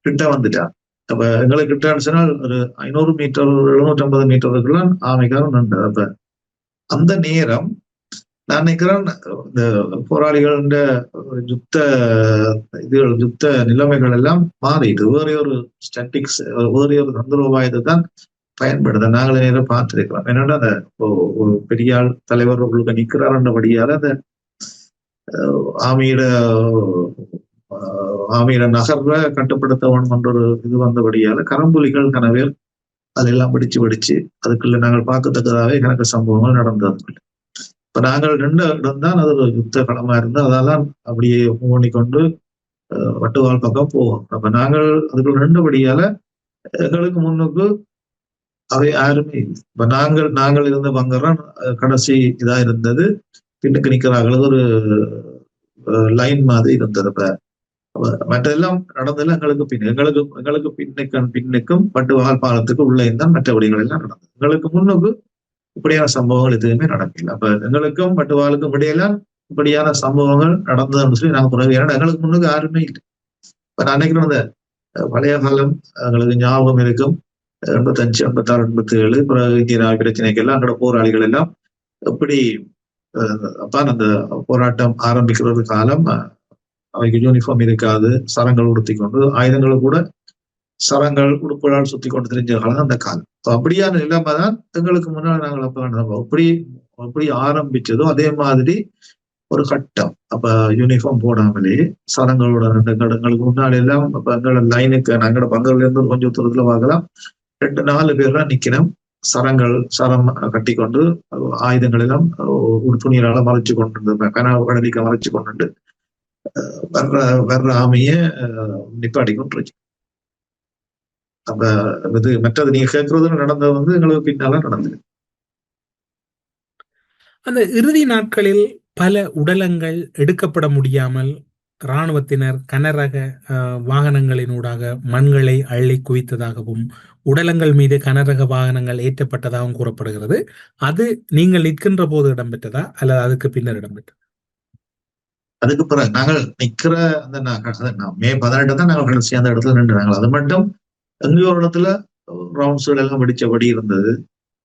கிட்ட வந்துட்டான். அப்ப எங்களுக்கு கிட்ட சொன்னால் ஒரு 500 மீட்டர் 750 மீட்டருக்குள்ள அமைக்காரன் நின்றது. அப்ப அந்த நேரம் நான் நினைக்கிறேன் இந்த போராளிகள யுத்த நிலைமைகள் எல்லாம் மாறிட்டு வேற ஒரு ஸ்டாட்டிக்ஸ் வேற ஒரு தந்திரோபாயத்தை தான் பயன்படுத்த நாங்களே நேரம் பார்த்திருக்கிறோம். என்னன்னா அந்த ஒரு பெரிய தலைவர் உங்களுக்கு நிக்கிறாருன்றபடியால அந்த ஆமியிட நகர்ல கட்டுப்படுத்த வேணும் என்ற ஒரு இது வந்தபடியால கரம்புலிகள் கனவேல் அதெல்லாம் பிடிச்சு அதுக்குள்ள நாங்கள் பார்க்கத்தக்கதாவே கணக்கு சம்பவங்கள் நடந்தது. இப்ப நாங்கள் 2 இடம் தான் அது ஒரு யுத்த களமா இருந்து அதெல்லாம் அப்படியே மூணிக்கொண்டு வட்டுவால் பக்கம் போவோம். அப்ப நாங்கள் அதுக்குள்ள 2 படியால எங்களுக்கு முன்னுக்கு அவை யாருமே இல்லை. இப்ப நாங்கள் இருந்த பங்கரம் கடைசி இதா இருந்தது. பின்னுக்கு நிக்கிறார்கள் ஒரு லைன் மாதிரி இருந்தது. இப்ப மற்றெல்லாம் நடந்ததெல்லாம் எங்களுக்கு பின்னுக்கும் வட்டுவால் பாலத்துக்கு உள்ள இருந்தால் மற்றபடிகள் எல்லாம் நடந்தது. எங்களுக்கு முன்னுக்கு இப்படியான சம்பவங்கள் எதுவுமே நடக்கல. அப்ப எங்களுக்கும் வட்டுவாலுக்கும் இடையெல்லாம் இப்படியான சம்பவங்கள் நடந்ததுன்னு சொல்லி நாங்க பிறகு ஏன்னா எங்களுக்கு முன்னுக்கு யாருமே இல்லை. இப்ப நான் நினைக்கிறேன் அந்த பழைய காலம் எங்களுக்கு ஞாபகம் இருக்கும். 85, 86, 87 பிறகு இந்திய பிரச்சனைக்கு எல்லாம் அங்கட போராளிகள் எல்லாம் எப்படி அப்பான் அந்த போராட்டம் ஆரம்பிக்கிற ஒரு காலம் அவைக்கு யூனிஃபார்ம் இருக்காது, சரங்கள் உடுத்தி கொண்டு ஆயுதங்களை கூட சரங்கள் உடுப்புகளால் சுத்தி கொண்டு தெரிஞ்ச காலம் அந்த காலம். அப்படியான நிலைமை தான் எங்களுக்கு முன்னாடி நாங்கள் அப்ப அப்படி ஆரம்பிச்சதோ அதே மாதிரி ஒரு கட்டம். அப்ப யூனிஃபார்ம் போடாமலே சரங்களோட 2 கடங்களுக்கு முன்னாடி எல்லாம் அப்ப எங்களோட லைனுக்கு நாங்களோட பங்குல இருந்து கொஞ்சம் தூரத்துல பார்க்கலாம் 2-4 பேர் தான் நிக்கணும். சரம் கட்டி கொண்டு ஆயுதங்கள் எல்லாம் துணியால மறைச்சு கொண்டு கடலிக்க மறைச்சு கொண்டு வர்ற ஆமைய நிப்பாடி கொண்டு. அப்ப இது மற்றது நீங்க கேட்கறது நடந்தது எங்களுக்கு பின்னால நடந்தது. அந்த இறுதி நாட்களில் பல உடலங்கள் எடுக்கப்பட முடியாமல் இராணுவத்தினர் கனரக வாகனங்களினூடாக மண்களை அள்ளி குவித்ததாகவும் உடலங்கள் மீது கனரக வாகனங்கள் ஏற்றப்பட்டதாகவும் கூறப்படுகிறது. அது நீங்கள் நிற்கின்ற போது இடம்பெற்றதா அல்லது அதுக்கு பின்னர் இடம்பெற்றதா? அதுக்கு பிறகு நாங்கள் நிக்கிற அந்த மே 18 தான் நாங்கள் கடைசி அந்த இடத்துல நின்றுனாங்க. அது மட்டும் எங்கேயோ ஒரு இடத்துல ரவுண்ட்ஸ்கள் எல்லாம் வெடிச்சபடி இருந்தது.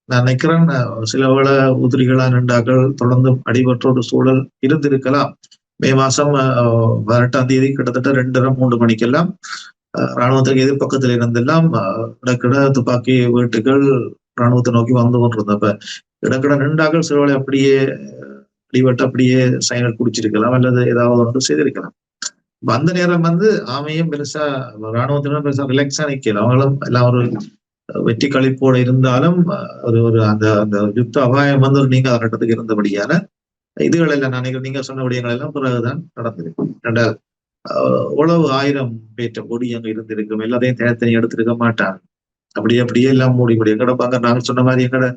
நான் நினைக்கிறேன் சில வேளை உதிரிகளா நின்றாக்கள் தொடர்ந்து அடிபற்றோடு சூழல் இருந்திருக்கலாம். மே மாசம் 18ஆம் தேதி கிட்டத்தட்ட 2:30-3 மணிக்கெல்லாம் இராணுவத்துக்கு எதிர்பக்கத்துல இருந்தெல்லாம் இடக்கிட துப்பாக்கி வீட்டுகள் இராணுவத்தை நோக்கி வந்து கொண்டிருந்தப்ப இடக்கிட நின்றாக்கள் சில வேளை அப்படியே அடிபட்டு அப்படியே சைனல் குடிச்சிருக்கலாம் அல்லது ஏதாவது ஒன்று செய்திருக்கலாம். அந்த நேரம் ஆமையும் பெருசா இராணுவத்தினரும் பெருசா ரிலாக்ஸா நிக்கல. அவங்களும் எல்லாம் ஒரு வெற்றி கழிப்போட இருந்தாலும் ஒரு அந்த யுத்த அபாயம் ஒரு நீங்க கட்டத்துக்கு இருந்தபடியான இதுகள் எல்லாம் நினைக்கிறேன் நீங்க சொன்ன விடயங்கள் எல்லாம் பிறகுதான் நடந்திருக்கு. உழவு 1000 பேற்ற பொடி அங்க இருந்திருக்கும். எல்லாத்தையும் தனித்தனி எடுத்திருக்க மாட்டாங்க. அப்படியே எல்லாம் மூடி எங்கட நாங்க சொன்ன மாதிரி எங்கட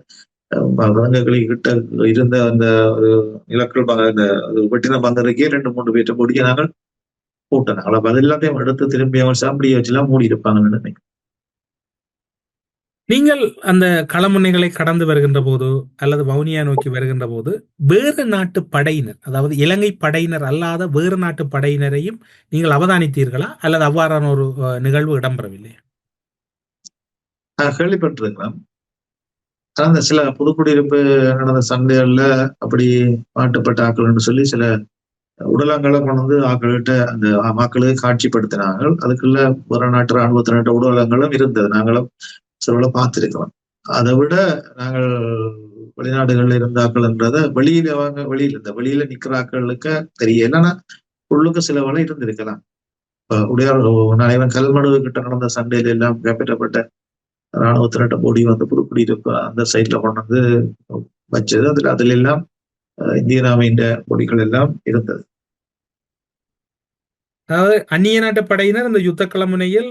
கிட்ட இருந்த அந்த ஒரு நிலக்கள் அந்த வெட்டின பங்கருக்கே 2-3 பேற்ற பொடியை நாங்கள் போட்டனாங்களா. அது எல்லாத்தையும் எடுத்து திரும்பி அவங்க சாப்பிடிய வச்சுலாம் மூடி இருப்பாங்கன்னு நினைக்கிறேன். நீங்கள் அந்த களமுனைகளை கடந்து வருகின்ற போது அல்லது வவுனியா நோக்கி வருகின்ற போது வேறு நாட்டு படையினர், அதாவது இலங்கை படையினர் அல்லாத வேறு நாட்டு படையினரையும் நீங்கள் அவதானித்தீர்களா அல்லது அவ்வாறான ஒரு நிகழ்வு இடம்பெறவில்லை? நான் கேள்விப்பட்டிருக்கிறேன். அந்த சில புதுக்குடியிருப்பு நடந்த சண்டைகள்ல அப்படி மாட்டுப்பட்ட ஆக்கள்னு சொல்லி சில உடலங்களை கொண்டு ஆக்கள்கிட்ட அந்த மக்களுக்கு காட்சிப்படுத்தினாங்க. அதுக்குள்ள வேற நாட்டு இராணுவத்தினட்ட உடலங்களும் இருந்தது. நாங்களும் சில பார்த்திருக்கிறோம். அதை விட நாங்கள் வெளிநாடுகள்ல இருந்தாக்கள்ன்றத வெளியில நிக்கிறாக்களுக்கு தெரியலன்னா உள்ளுக்கு சில வேலை இருந்திருக்கலாம். உடையார் நலைவன் கல்மடுவு கிட்ட நடந்த சண்டையில எல்லாம் கைப்பற்றப்பட்ட இராணுவத்தினட்ட பொடி புதுக்குடியிருப்பு அந்த சைட்ல கொண்டு வச்சது. அதுல எல்லாம் இந்திய ராமியின் பொடிகள் எல்லாம் இருந்தது. அதாவது அந்நிய நாட்டு படையினர் இந்த யுத்த களமுனையில்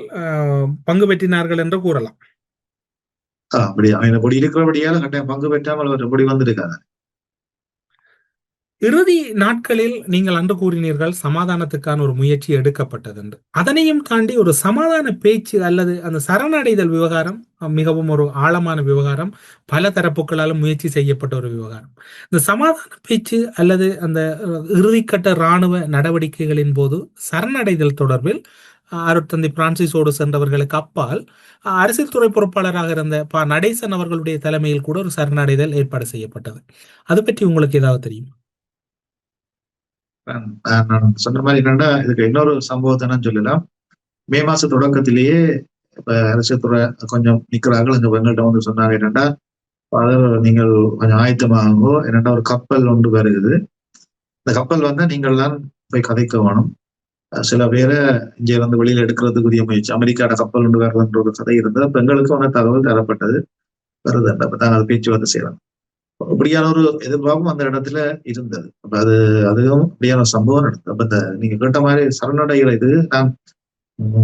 பங்கு பெற்றினார்கள் என்று கூறலாம். அப்படி அவன் பொடி இருக்கிறபடியால கட்டாயம் பங்கு பெற்றாமல் அவர் பொடி வந்திருக்காங்க. இறுதி நாட்களில் நீங்கள் அன்று கூறினீர்கள் சமாதானத்துக்கான ஒரு முயற்சி எடுக்கப்பட்டது என்று. அதனையும் தாண்டி ஒரு சமாதான பேச்சு அல்லது அந்த சரணடைதல் விவகாரம் மிகவும் ஒரு ஆழமான விவகாரம், பல தரப்புகளாலும் முயற்சி செய்யப்பட்ட ஒரு விவகாரம். இந்த சமாதான பேச்சு அல்லது அந்த இறுதிக்கட்ட இராணுவ நடவடிக்கைகளின் போது சரணடைதல் தொடர்பில் அருட்தந்தை பிரான்சிஸோடு சென்றவர்களுக்கு அப்பால் அரசியல் துறை பொறுப்பாளராக இருந்த நடேசன் அவர்களுடைய தலைமையில் கூட ஒரு சரணடைதல் ஏற்பாடு செய்யப்பட்டது. அது பற்றி உங்களுக்கு ஏதாவது தெரியும்? நான் சொன்ன மாதிரி என்னன்னா, இதுக்கு இன்னொரு சம்பவத்தை நான் சொல்லலாம். மே மாச தொடக்கத்திலேயே இப்ப அரசியல் துறை கொஞ்சம் நிக்கிறார்கள். அங்க எங்கள்கிட்ட வந்து சொன்னாங்க என்னன்னா, நீங்கள் கொஞ்சம் ஆயத்தமாகவோ, என்னன்னா ஒரு கப்பல் ஒன்று வருகுது, இந்த கப்பல் வந்து நீங்கள் தான் போய் கதைக்க வேணும். சில பேரை இங்க இருந்து வெளியில எடுக்கிறதுக்குரிய முயற்சி, அமெரிக்கான கப்பல் ஒன்று வருதுன்ற ஒரு கதை இருந்தது. அப்ப எங்களுக்கு வந்து தகவல் தரப்பட்டது, வருது. அப்ப நாங்கள் அதை பேச்சுவார்த்தை செய்யலாம். அப்படியான ஒரு எதிர்பார்ப்பும் அந்த இடத்துல இருந்தது. அப்ப அதுவும் அப்படியான சம்பவம் நடந்தது. அப்ப நீங்க கேட்ட மாதிரி சரணடைகிற இது நான்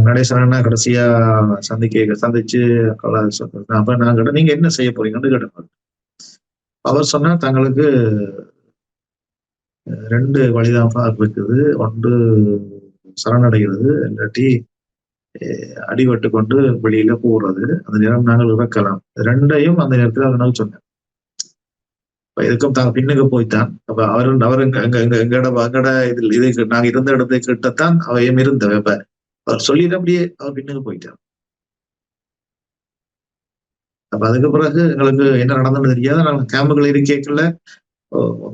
நடேசனா கடைசியா சந்திச்சு அப்ப நான் கேட்ட, நீங்க என்ன செய்ய போறீங்கன்னு கேட்டேன். அவர் சொன்னா தங்களுக்கு 2 வழிதான் இருக்குது. ஒன்று சரணடைகிறது, இல்லாட்டி அடிபட்டு கொண்டு வெளியில போறது. அந்த நேரம் நாங்கள் இறக்கலாம். 2ஐயும் அந்த நேரத்தில் அதனால சொன்னேன். இதுக்கும் தாங்க பின்னுக்கு போய்த்தான். அப்ப அவர் எங்கட இது நாங்க இருந்த இடத்தை கிட்டத்தான் அவையும் இருந்தவ. இப்ப அவர் சொல்லிட்டு அப்படியே அவர் பின்னுக்கு போயிட்டார். அப்ப அதுக்கு பிறகு எங்களுக்கு என்ன நடந்ததுன்னு தெரியாது. நாங்க கேம்புகள் இருக்கைக்குள்ள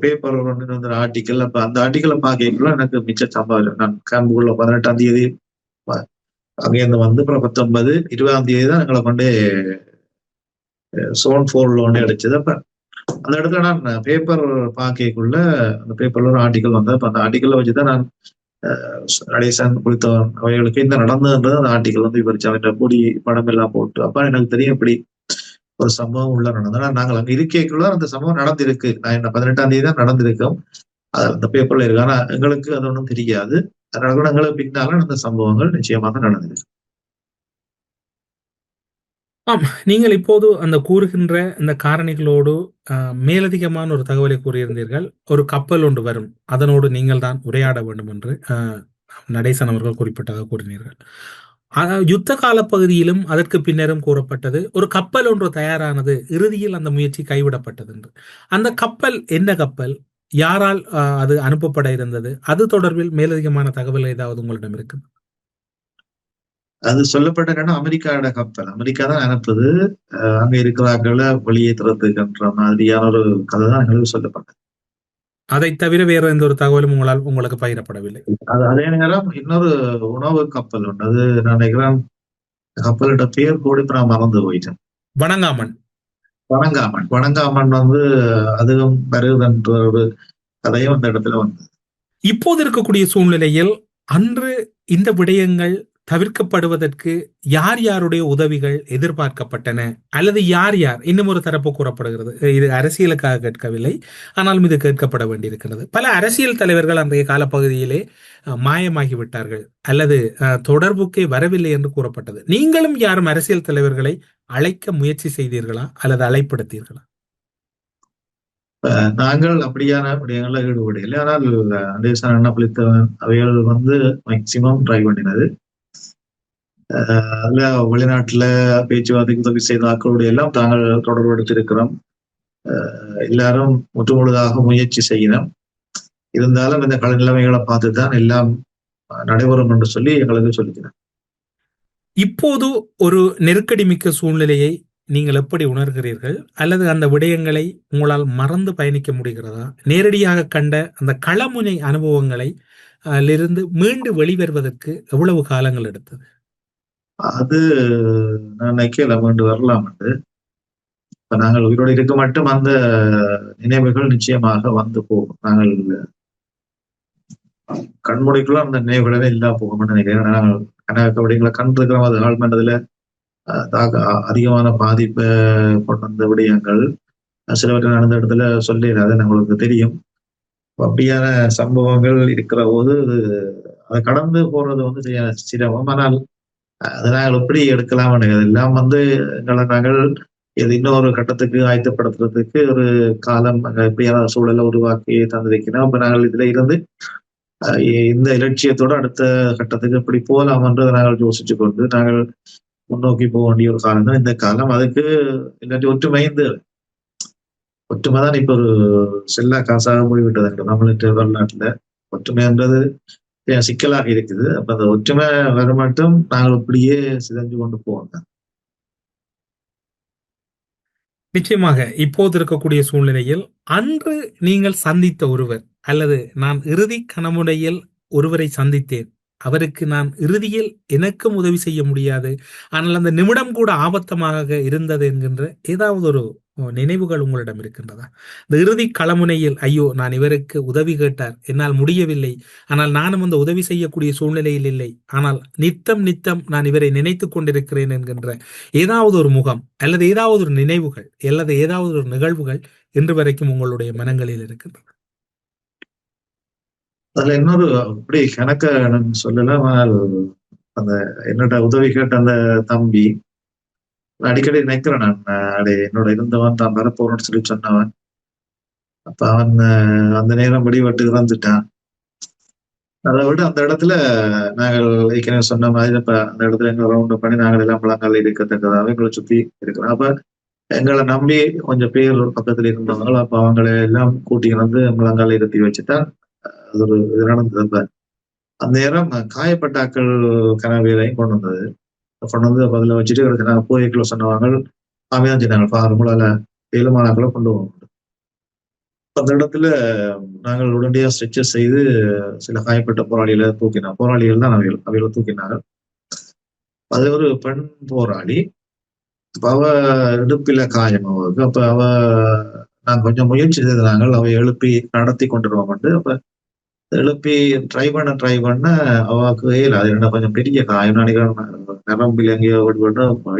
பேப்பர் ஒன்று ஆர்டிக்கல், அப்ப அந்த ஆர்டிக்கலை பார்க்கல எனக்கு மிச்ச சம்பவம். நான் கேம்புக்குள்ள 18ஆம் தேதி அங்கேருந்து வந்து அப்புறம் 19, 20ஆம் தேதி தான் எங்களை கொண்டே சோன் 4 ஒன்று அடிச்சது. அப்ப அந்த இடத்துல நான் பேப்பர் பார்க்கக்குள்ள அந்த பேப்பர்ல ஒரு ஆர்டிக்கல் வந்தது. அப்ப அந்த ஆர்டிக்கல்ல வச்சுதான் நான் நடேசன் குறித்த அவைகளுக்கு என்ன நடந்ததுன்றது அந்த ஆர்டிக்கல் வந்து விவரிச்சு அவற்றை கூடி படம் எல்லாம் போட்டு, அப்ப எனக்கு தெரியும் இப்படி ஒரு சம்பவம் உள்ள நடந்தது. நாங்கள் அங்க இருக்கைக்குள்ள அந்த சம்பவம் நடந்திருக்கு. நான் என்ன 18ஆம் தேதி தான் நடந்திருக்கோம். அந்த பேப்பர்ல இருக்கு. ஆனா எங்களுக்கு அது ஒன்றும் தெரியாது. அதனால கூட எங்களுக்கு பின்னால அந்த சம்பவங்கள் நிச்சயமாக நடந்திருக்கு. நீங்கள் இப்போது அந்த கூறுகின்ற இந்த காரணிகளோடு மேலதிகமான ஒரு தகவலை கூறியிருந்தீர்கள். ஒரு கப்பல் ஒன்று வரும், அதனோடு நீங்கள் தான் உரையாட வேண்டும் என்று நடேசன் அவர்கள் குறிப்பிட்டதாக கூறினீர்கள். யுத்த கால பகுதியிலும் அதற்கு பின்னரும் கூறப்பட்டது ஒரு கப்பல் ஒன்று தயாரானது, இறுதியில் அந்த முயற்சி கைவிடப்பட்டது என்று. அந்த கப்பல் என்ன கப்பல், யாரால் அது அனுப்பப்பட இருந்தது, அது தொடர்பில் மேலதிகமான தகவல் ஏதாவது உங்களிடம் இருக்கு? அது சொல்லப்பட்ட என்னன்னா, அமெரிக்காவோட கப்பல், அமெரிக்கா தான் அனுப்புது, அங்க இருக்கிறார்களை வெளியேற்றுறதுக்குன்ற மாதிரியான ஒரு கதை தான் எங்களுக்கு சொல்லப்பட்டது. அதை தவிர வேற எந்த ஒரு தகவலும் உங்களுக்கு பகிரப்படவில்லை. அதே நேரம் இன்னொரு உணவு கப்பல் உண்டு. அது நான் நினைக்கிறேன் கப்பலோட பேர் கூட இப்ப நான் மறந்து போயிட்டேன். வணங்காமன் வந்து அதுவும் வருதுன்ற ஒரு கதையும் அந்த இடத்துல வந்தது. இப்போது இருக்கக்கூடிய சூழ்நிலையில் அன்று இந்த விடயங்கள் தவிர்க்கப்படுவதற்கு யார் யாருடைய உதவிகள் எதிர்பார்க்கப்பட்டன, அல்லது யார் இன்னும் ஒரு தரப்பு கூறப்படுகிறது. இது அரசியலுக்காக கேட்கவில்லை, ஆனாலும் இது கேட்கப்பட வேண்டியிருக்கிறது. பல அரசியல் தலைவர்கள் அன்றைய காலப்பகுதியிலே மாயமாகிவிட்டார்கள் அல்லது தொடர்புக்கே வரவில்லை என்று கூறப்பட்டது. நீங்களும் யாரும் அரசியல் தலைவர்களை அழைக்க முயற்சி செய்தீர்களா அல்லது அழைப்படுத்தீர்களா? நாங்கள் அப்படியான விடயங்கள்ல ஈடுபடவில்லை. ஆனால் நடேசன் அண்ணாபுலித்தவன் அவைகள் வந்து மேக்சிமம் ட்ரை பண்ணினது. அதுல வெளிநாட்டுல பேச்சுவார்த்தைக்கு உதவி செய்த ஆக்களுடைய எல்லாம் தாங்கள் தொடர்பு எடுத்திருக்கிறோம். எல்லாரும் முற்றுமுழுதாக முயற்சி செய்யணும். இருந்தாலும் இந்த கள நிலைமைகளை பார்த்துதான் எல்லாம் நடைபெறும் என்று சொல்லி எங்களுக்கு சொல்லிக்கிறேன். இப்போது ஒரு நெருக்கடி மிக்க சூழ்நிலையை நீங்கள் எப்படி உணர்கிறீர்கள், அல்லது அந்த விடயங்களை உங்களால் மறந்து பயணிக்க முடிகிறதா? நேரடியாக கண்ட அந்த களமுனை அனுபவங்களை இருந்து மீண்டு வெளிவருவதற்கு எவ்வளவு காலங்கள் எடுத்தது? அது நான் நினைக்கல மீண்டு வரலாம் என்று. இப்ப நாங்கள் உயிரோடு இருக்க மட்டும் அந்த நினைவுகள் நிச்சயமாக வந்து போகும். நாங்கள் கண்மூடிக்குள்ள அந்த நினைவுகளவே இல்லா போகும்னு நினைக்கிறேன். நாங்கள் விடயங்களை கண்டிருக்கிறோம். அது ஆழ்மனதுல அதிகமான பாதிப்பை கொண்டு வந்த விடயங்கள் சிலவற்றை நடந்த இடத்துல சொல்லிடாது நம்மளுக்கு தெரியும். அப்படியான சம்பவங்கள் இருக்கிற போது அதை கடந்து போறது வந்து சிரமம். ஆனால் அதை நாங்கள் எப்படி எடுக்கலாம், எல்லாம் வந்து எங்களை நாங்கள் இது இன்னொரு கட்டத்துக்கு ஆயத்தப்படுத்துறதுக்கு ஒரு காலம் எப்படியான சூழலை உருவாக்கி தந்திருக்கிறோம். அப்ப நாங்கள் இதுல இருந்து இந்த இலட்சியத்தோட அடுத்த கட்டத்துக்கு எப்படி போகலாம்ன்றதை நாங்கள் யோசிச்சு கொண்டு நாங்கள் முன்னோக்கி போக வேண்டிய ஒரு காலம் தான் இந்த காலம். அதுக்கு இல்லாட்டி ஒற்றுமை தான் இப்ப ஒரு செல்லா காசாக போய்விட்டது நம்மளுக்கு வரலாற்றுல. ஒற்றுமைன்றது சிக்கலாக இருக்குது. அப்ப அந்த ஒற்றுமை வர மட்டும் நாங்கள் இப்படியே சிதைஞ்சு கொண்டு போவோங்க. நிச்சயமாக இப்போது இருக்கக்கூடிய சூழ்நிலையில் அன்று நீங்கள் சந்தித்த ஒருவர் அல்லது நான் இறுதி கணமுடையில் ஒருவரை சந்தித்தேன், அவருக்கு நான் இறுதியில் எனக்கும் உதவி செய்ய முடியாது, ஆனால் அந்த நிமிடம் கூட ஆபத்தமாக இருந்தது என்கின்ற ஏதாவது ஒரு நினைவுகள் உங்களிடம் இருக்கின்றதா? இந்த இறுதி களமுனையில் ஐயோ நான் இவருக்கு உதவி கேட்டார், என்னால் முடியவில்லை, ஆனால் நானும் அந்த உதவி செய்யக்கூடிய சூழ்நிலையில் இல்லை, ஆனால் நித்தம் நான் இவரை நினைத்து கொண்டிருக்கிறேன் என்கின்ற ஏதாவது ஒரு முகம் அல்லது ஏதாவது ஒரு நினைவுகள் அல்லது ஏதாவது ஒரு நிகழ்வுகள் இன்று வரைக்கும் உங்களுடைய மனங்களில் இருக்கின்றன? அதுல இன்னொரு அப்படி கணக்க சொல்லலாம். அந்த என்னோட உதவி கேட்ட அந்த தம்பி அடிக்கடி நினைக்கிறேன் நான், என்னோட இருந்தவன் தான் வரப்போறோம்னு சொல்லி சொன்னவன். அப்ப அவன் அந்த நேரம் முடிவெட்டு இறந்துட்டான். அதை விட அந்த இடத்துல நாங்கள் ஏற்கனவே சொன்ன மாதிரி இப்ப அந்த இடத்துல எங்களை ரவுண்ட் பண்ணி நாங்கள் எல்லாம் முழங்கால் இருக்கத்தக்கதாக எங்களை சுத்தி இருக்கிறோம். அப்ப எங்களை நம்பி கொஞ்சம் பேர் பக்கத்துல இருந்தவங்க, அப்ப அவங்களை எல்லாம் கூட்டிட்டு வந்து முழங்கால் இருத்தி வச்சுட்டா அது ஒரு இது நடந்தது. அப்ப அந்த நேரம் காயப்பட்டாக்கள் கனவேலையும் கொண்டு வந்து பதில வச்சுட்டு நாங்கள் போய்க்குள்ள சொன்னவங்க அமைதான் சொன்னாங்க ஃபார்முலால 7 மாணாக்களை கொண்டு போவோம். அந்த இடத்துல நாங்கள் உடனடியாக ஸ்ட்ரெச்சர் செய்து சில காயப்பட்ட போராளிகள் தான் அவையில தூக்கினாங்க. அது ஒரு பெண் போராளி. அப்ப அவ இடுப்பில காயம் அவருக்கு. அப்ப நாங்க கொஞ்சம் முயற்சி செய்தாங்க அவை எழுப்பி நடத்தி கொண்டுருவோம். அப்ப எழுப்பி ட்ரை பண்ண அவாக்கு அது என்ன கொஞ்சம் பெரிய காயம் நினைக்கிறேன், நரம்பில் எங்கேயோ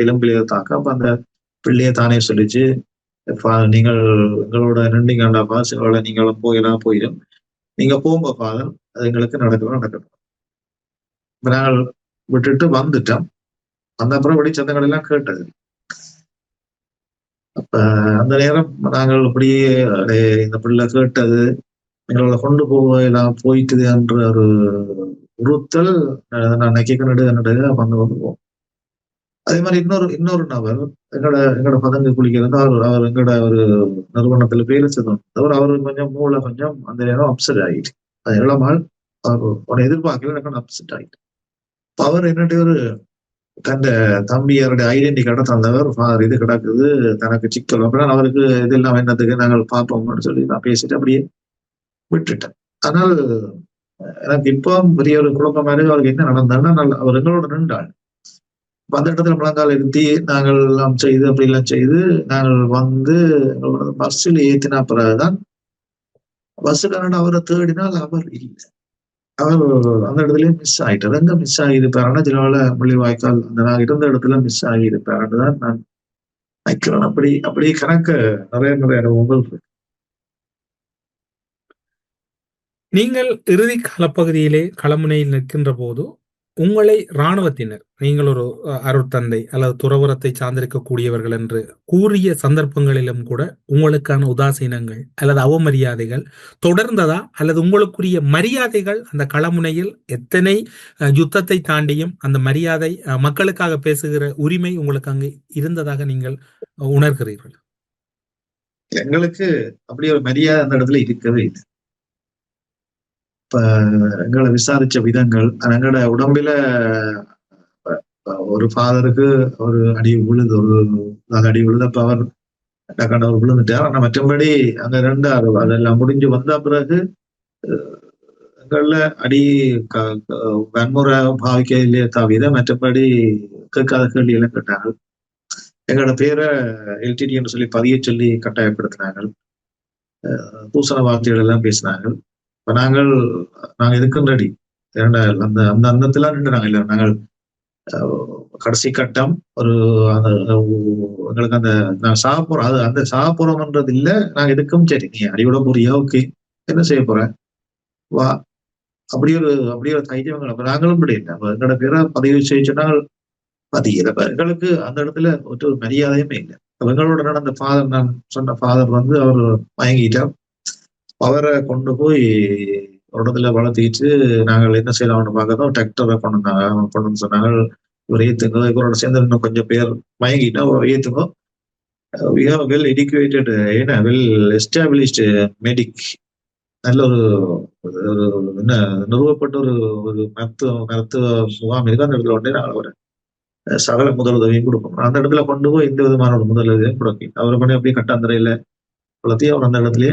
இளம்பிலேயோ தாக்க. அப்ப அந்த பிள்ளைய தானே சொல்லிச்சு, நீங்கள் எங்களோட நின்றீங்கண்டா பாசுகளோட நீங்களும் போயிடும், நீங்க போங்க ஃபாதர், அது எங்களுக்கு நடக்கட்டும். நாங்கள் விட்டுட்டு வந்துட்டோம். அந்த அப்புறம் வெடி சத்தங்கள் எல்லாம் கேட்டது. அப்ப அந்த நேரம் நாங்கள் அப்படியே இந்த பிள்ளை கேட்டது எங்களை கொண்டு போகலாம் போயிட்டுது என்ற ஒரு உறுத்தல் நான் நடுக வந்து போவோம். அதே மாதிரி இன்னொரு நபர் எங்களோட பதங்கு குளிக்கிறது. அவர் எங்களோட ஒரு நிறுவனத்துல பேரு செய்தவர். அவரு கொஞ்சம் மூளை கொஞ்சம் அந்த நேரம் அப்செட் ஆகிட்டு, அது இளமால் அவர் எதிர்பார்க்கல, எனக்கு அப்செட் ஆகிட்டு. அவர் என்னுடைய ஒரு தன் தம்பியருடைய ஐடென்டி கடை தந்தவர், ஃபாதர் இது கிடக்குது தனக்கு சிக்கல் அப்படின்னா அவருக்கு இதெல்லாம் என்னத்துக்கு நாங்கள் பார்ப்போம்னு சொல்லி நான் பேசிட்டு அப்படியே விட்டுட்டேன். ஆனால் எனக்கு இப்போ பெரிய ஒரு குழப்பம் மாதிரி அவருக்கு என்ன நடந்தாருன்னா, அவர் எங்களோட நின்றாள். அந்த இடத்துல முழங்கால் இருத்தி நாங்கள் எல்லாம் செய்து அப்படிலாம் செய்து நாங்கள் வந்து எங்களோட பஸ்ஸில் ஏத்தினா பிறகுதான் பஸ்ஸுக்கான அவரை தேடினால் அவர் இல்லை. அவர் அந்த இடத்துல மிஸ் ஆயிட்டார். எங்க மிஸ் ஆகியிருப்பாருன்னா ஜிலாவில முள்ளிவாய்க்கால் அந்த நான் இருந்த இடத்துல மிஸ் ஆகியிருப்பாருன்னு தான் நான் நினைக்கிறேன். அப்படி கணக்க நிறைய அனுபவங்கள் இருக்கு. நீங்கள் இறுதி காலப்பகுதியிலே களமுனையில் நிற்கின்ற போது உங்களை இராணுவத்தினர், நீங்கள் ஒரு அருட்தந்தை அல்லது துறவரத்தை சார்ந்திருக்கக்கூடியவர்கள் என்று கூறிய சந்தர்ப்பங்களிலும் கூட உங்களுக்கான உதாசீனங்கள் அல்லது அவமரியாதைகள் தொடர்ந்ததா? அல்லது உங்களுக்குரிய மரியாதைகள் அந்த களமுனையில் எத்தனை யுத்தத்தை தாண்டியும் அந்த மரியாதை மக்களுக்காக பேசுகிற உரிமை உங்களுக்கு அங்கு இருந்ததாக நீங்கள் உணர்கிறீர்கள்? எங்களுக்கு அப்படி ஒரு மரியாதை அந்த இடத்துல இருக்கவே இல்லை. இப்ப எங்களை விசாரிச்ச விதங்கள், எங்களோட உடம்புல ஒரு ஃபாதருக்கு ஒரு அடி விழுது, ஒரு 4 அடி விழுது. அப்ப அவர் அவர் விழுந்துட்டார். ஆனா மற்றபடி அங்க 2 அதெல்லாம் முடிஞ்சு வந்த பிறகு எங்கள அடி வன்முறை பாவிக்க இல்லையே தவிர மற்றபடி கேட்காத கேள்வி எல்லாம் கேட்டாங்க. எங்களோட பேரை எல்டிடி என்று சொல்லி பதிய சொல்லி கட்டாயப்படுத்தினாங்க. பூசண வார்த்தைகள் எல்லாம் பேசினாங்க. இப்ப நாங்க இதுக்கும் ரெடி. அந்த அந்தத்துல நின்றுனாங்க. இல்ல நாங்கள் கடைசி கட்டம் ஒரு எங்களுக்கு அந்த நான் சாப்பிட்றோம், அது அந்த சாப்பிட்றோம்ன்றது இல்ல, நாங்க இதுக்கும் சரி நீ அடிவிட போறியா, ஓகே என்ன செய்ய போறேன் வா, அப்படி ஒரு தைரியம். அப்ப நாங்களும் இப்படி இல்லை. எங்களோட பேரை பதிவு செய்ய சொன்னாங்க பதியல. எங்களுக்கு அந்த இடத்துல ஒரு மரியாதையுமே இல்லை. எங்களோட நடந்த ஃபாதர், நான் சொன்ன ஃபாதர் வந்து அவர் மயங்கிட்டார். அவரை கொண்டு போய் ஒரு இடத்துல வளர்த்திட்டு நாங்கள் என்ன செய்யலாம்னு பார்க்கறோம். டிராக்டரை கொண்டு வந்தாங்க. அவங்க கொண்டு வந்து சொன்னாங்க, இவர் ஏத்துங்க, இவரோட சேர்ந்து இன்னும் கொஞ்சம் பேர் மயங்கிட்டா ஏத்துங்க. we have well educated, well established medic, நல்ல ஒரு என்ன நிறுவப்பட்ட ஒரு ஒரு மருத்துவ முகாம் இருக்கு. அந்த இடத்துல வந்து நாங்கள் ஒரு சகல முதலுதவியும் கொடுப்போம். அந்த இடத்துல கொண்டு போய் எந்த விதமான ஒரு முதலுதவியும் கொடுக்க அவரை பண்ணி அப்படியே கட்டாந்தரையில வளர்த்தி அவர் அந்த இடத்துலயே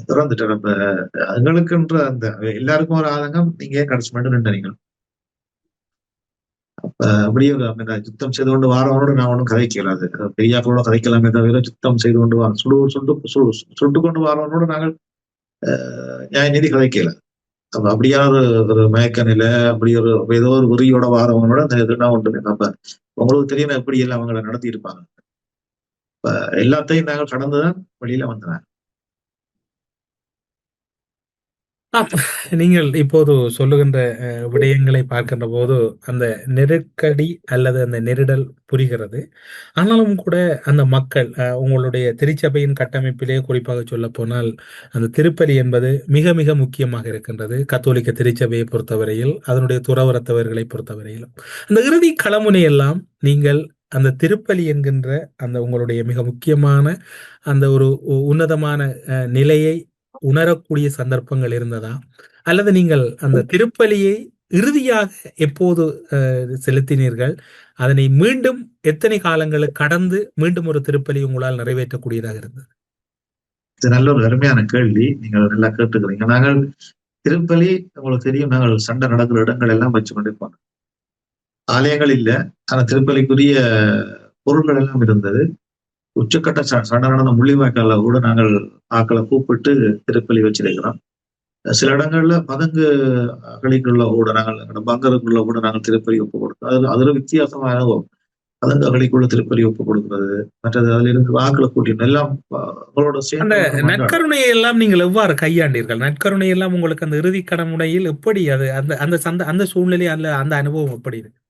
திறந்துட்டார். அப்ப எங்களுக்குன்ற அந்த எல்லாருக்கும் ஒரு ஆதங்கம், நீங்க ஏன் கடைசி மட்டும் நின்றீங்க? அப்ப அப்படியே ஒரு சுத்தம் செய்து கொண்டு வாரவனோடு நான் ஒன்றும் கதைக்கல. அது பெரியாக்களோட கதைக்கலாமே தவிர சுத்தம் செய்து கொண்டு வர சுட்டு கொண்டு வாரவனோடு நாங்கள் நியாய கதைக்கல. அப்ப அப்படியான ஒரு மயக்க நிலை, அப்படி ஒரு ஏதோ ஒரு உரியோட வாரவங்களோட அந்த எதுனா ஒன்று. அப்ப உங்களுக்கு தெரியும் எப்படி எல்லாம் அவங்களை நடத்தி இருப்பாங்க. இப்ப எல்லாத்தையும் நாங்கள் கடந்துதான் வெளியில வந்தேன். நீங்கள் இப்போது சொல்லுகின்ற விடயங்களை பார்க்கின்ற போது அந்த நெருக்கடி அல்லது அந்த நெருடல் புரிகிறது. ஆனாலும் கூட அந்த மக்கள் உங்களுடைய திருச்சபையின் கட்டமைப்பிலே குறிப்பாக சொல்ல போனால் அந்த திருப்பலி என்பது மிக மிக முக்கியமாக இருக்கின்றது. கத்தோலிக்க திருச்சபையை பொறுத்தவரையில், அதனுடைய துறவரத்தவர்களை பொறுத்தவரையிலும் அந்த இறுதி களமுனையெல்லாம் நீங்கள் அந்த திருப்பலி என்கின்ற அந்த உங்களுடைய மிக முக்கியமான அந்த ஒரு உன்னதமான நிலையை உணரக்கூடிய சந்தர்ப்பங்கள் இருந்ததா, அல்லது நீங்கள் அந்த திருப்பலியை இறுதியாக எப்போது செலுத்தினீர்கள்? அதனை மீண்டும் எத்தனை காலங்களுக்கு கடந்து மீண்டும் ஒரு திருப்பலி உங்களால் நிறைவேற்றக்கூடியதாக இருந்தது? இது நல்ல ஒரு அருமையான கேள்வி, நீங்கள் நல்லா கேட்டுக்கிறீங்க. நாங்கள் திருப்பலி உங்களுக்கு தெரியும், நாங்கள் சண்டை நடக்கிற இடங்கள் எல்லாம் வச்சு கொண்டிருப்போம். ஆலயங்கள் இல்லை, ஆனா திருப்பலிக்குரிய பொருள்கள் எல்லாம் இருந்தது. உச்சக்கட்ட சண்டை நடந்த முள்ளிவாய்க்கால கூட நாங்கள் ஆக்களை கூப்பிட்டு திருப்பலி வச்சிருக்கிறோம். சில இடங்கள்ல பதங்கு அகழிக்குள்ள கூட நாங்கள் பங்கருக்குள்ள கூட நாங்கள் திருப்பலி ஒப்பு கொடுத்தோம். அதுல வித்தியாசமான அனுபவம். பதங்கு அகழிக்குள்ள திருப்பலி ஒப்பு கொடுக்கிறது, மற்றது அதுல இருந்து ஆக்களை கூட்டினோம் எல்லாம் உங்களோட சேர்ந்து. நற்கருணையை எல்லாம் நீங்கள் எவ்வாறு கையாண்டீர்கள்? நற்கருணை எல்லாம் உங்களுக்கு அந்த இறுதி கடமுறையில் எப்படி அது அந்த சூழ்நிலை அல்ல அந்த அனுபவம் எப்படி இருக்கு?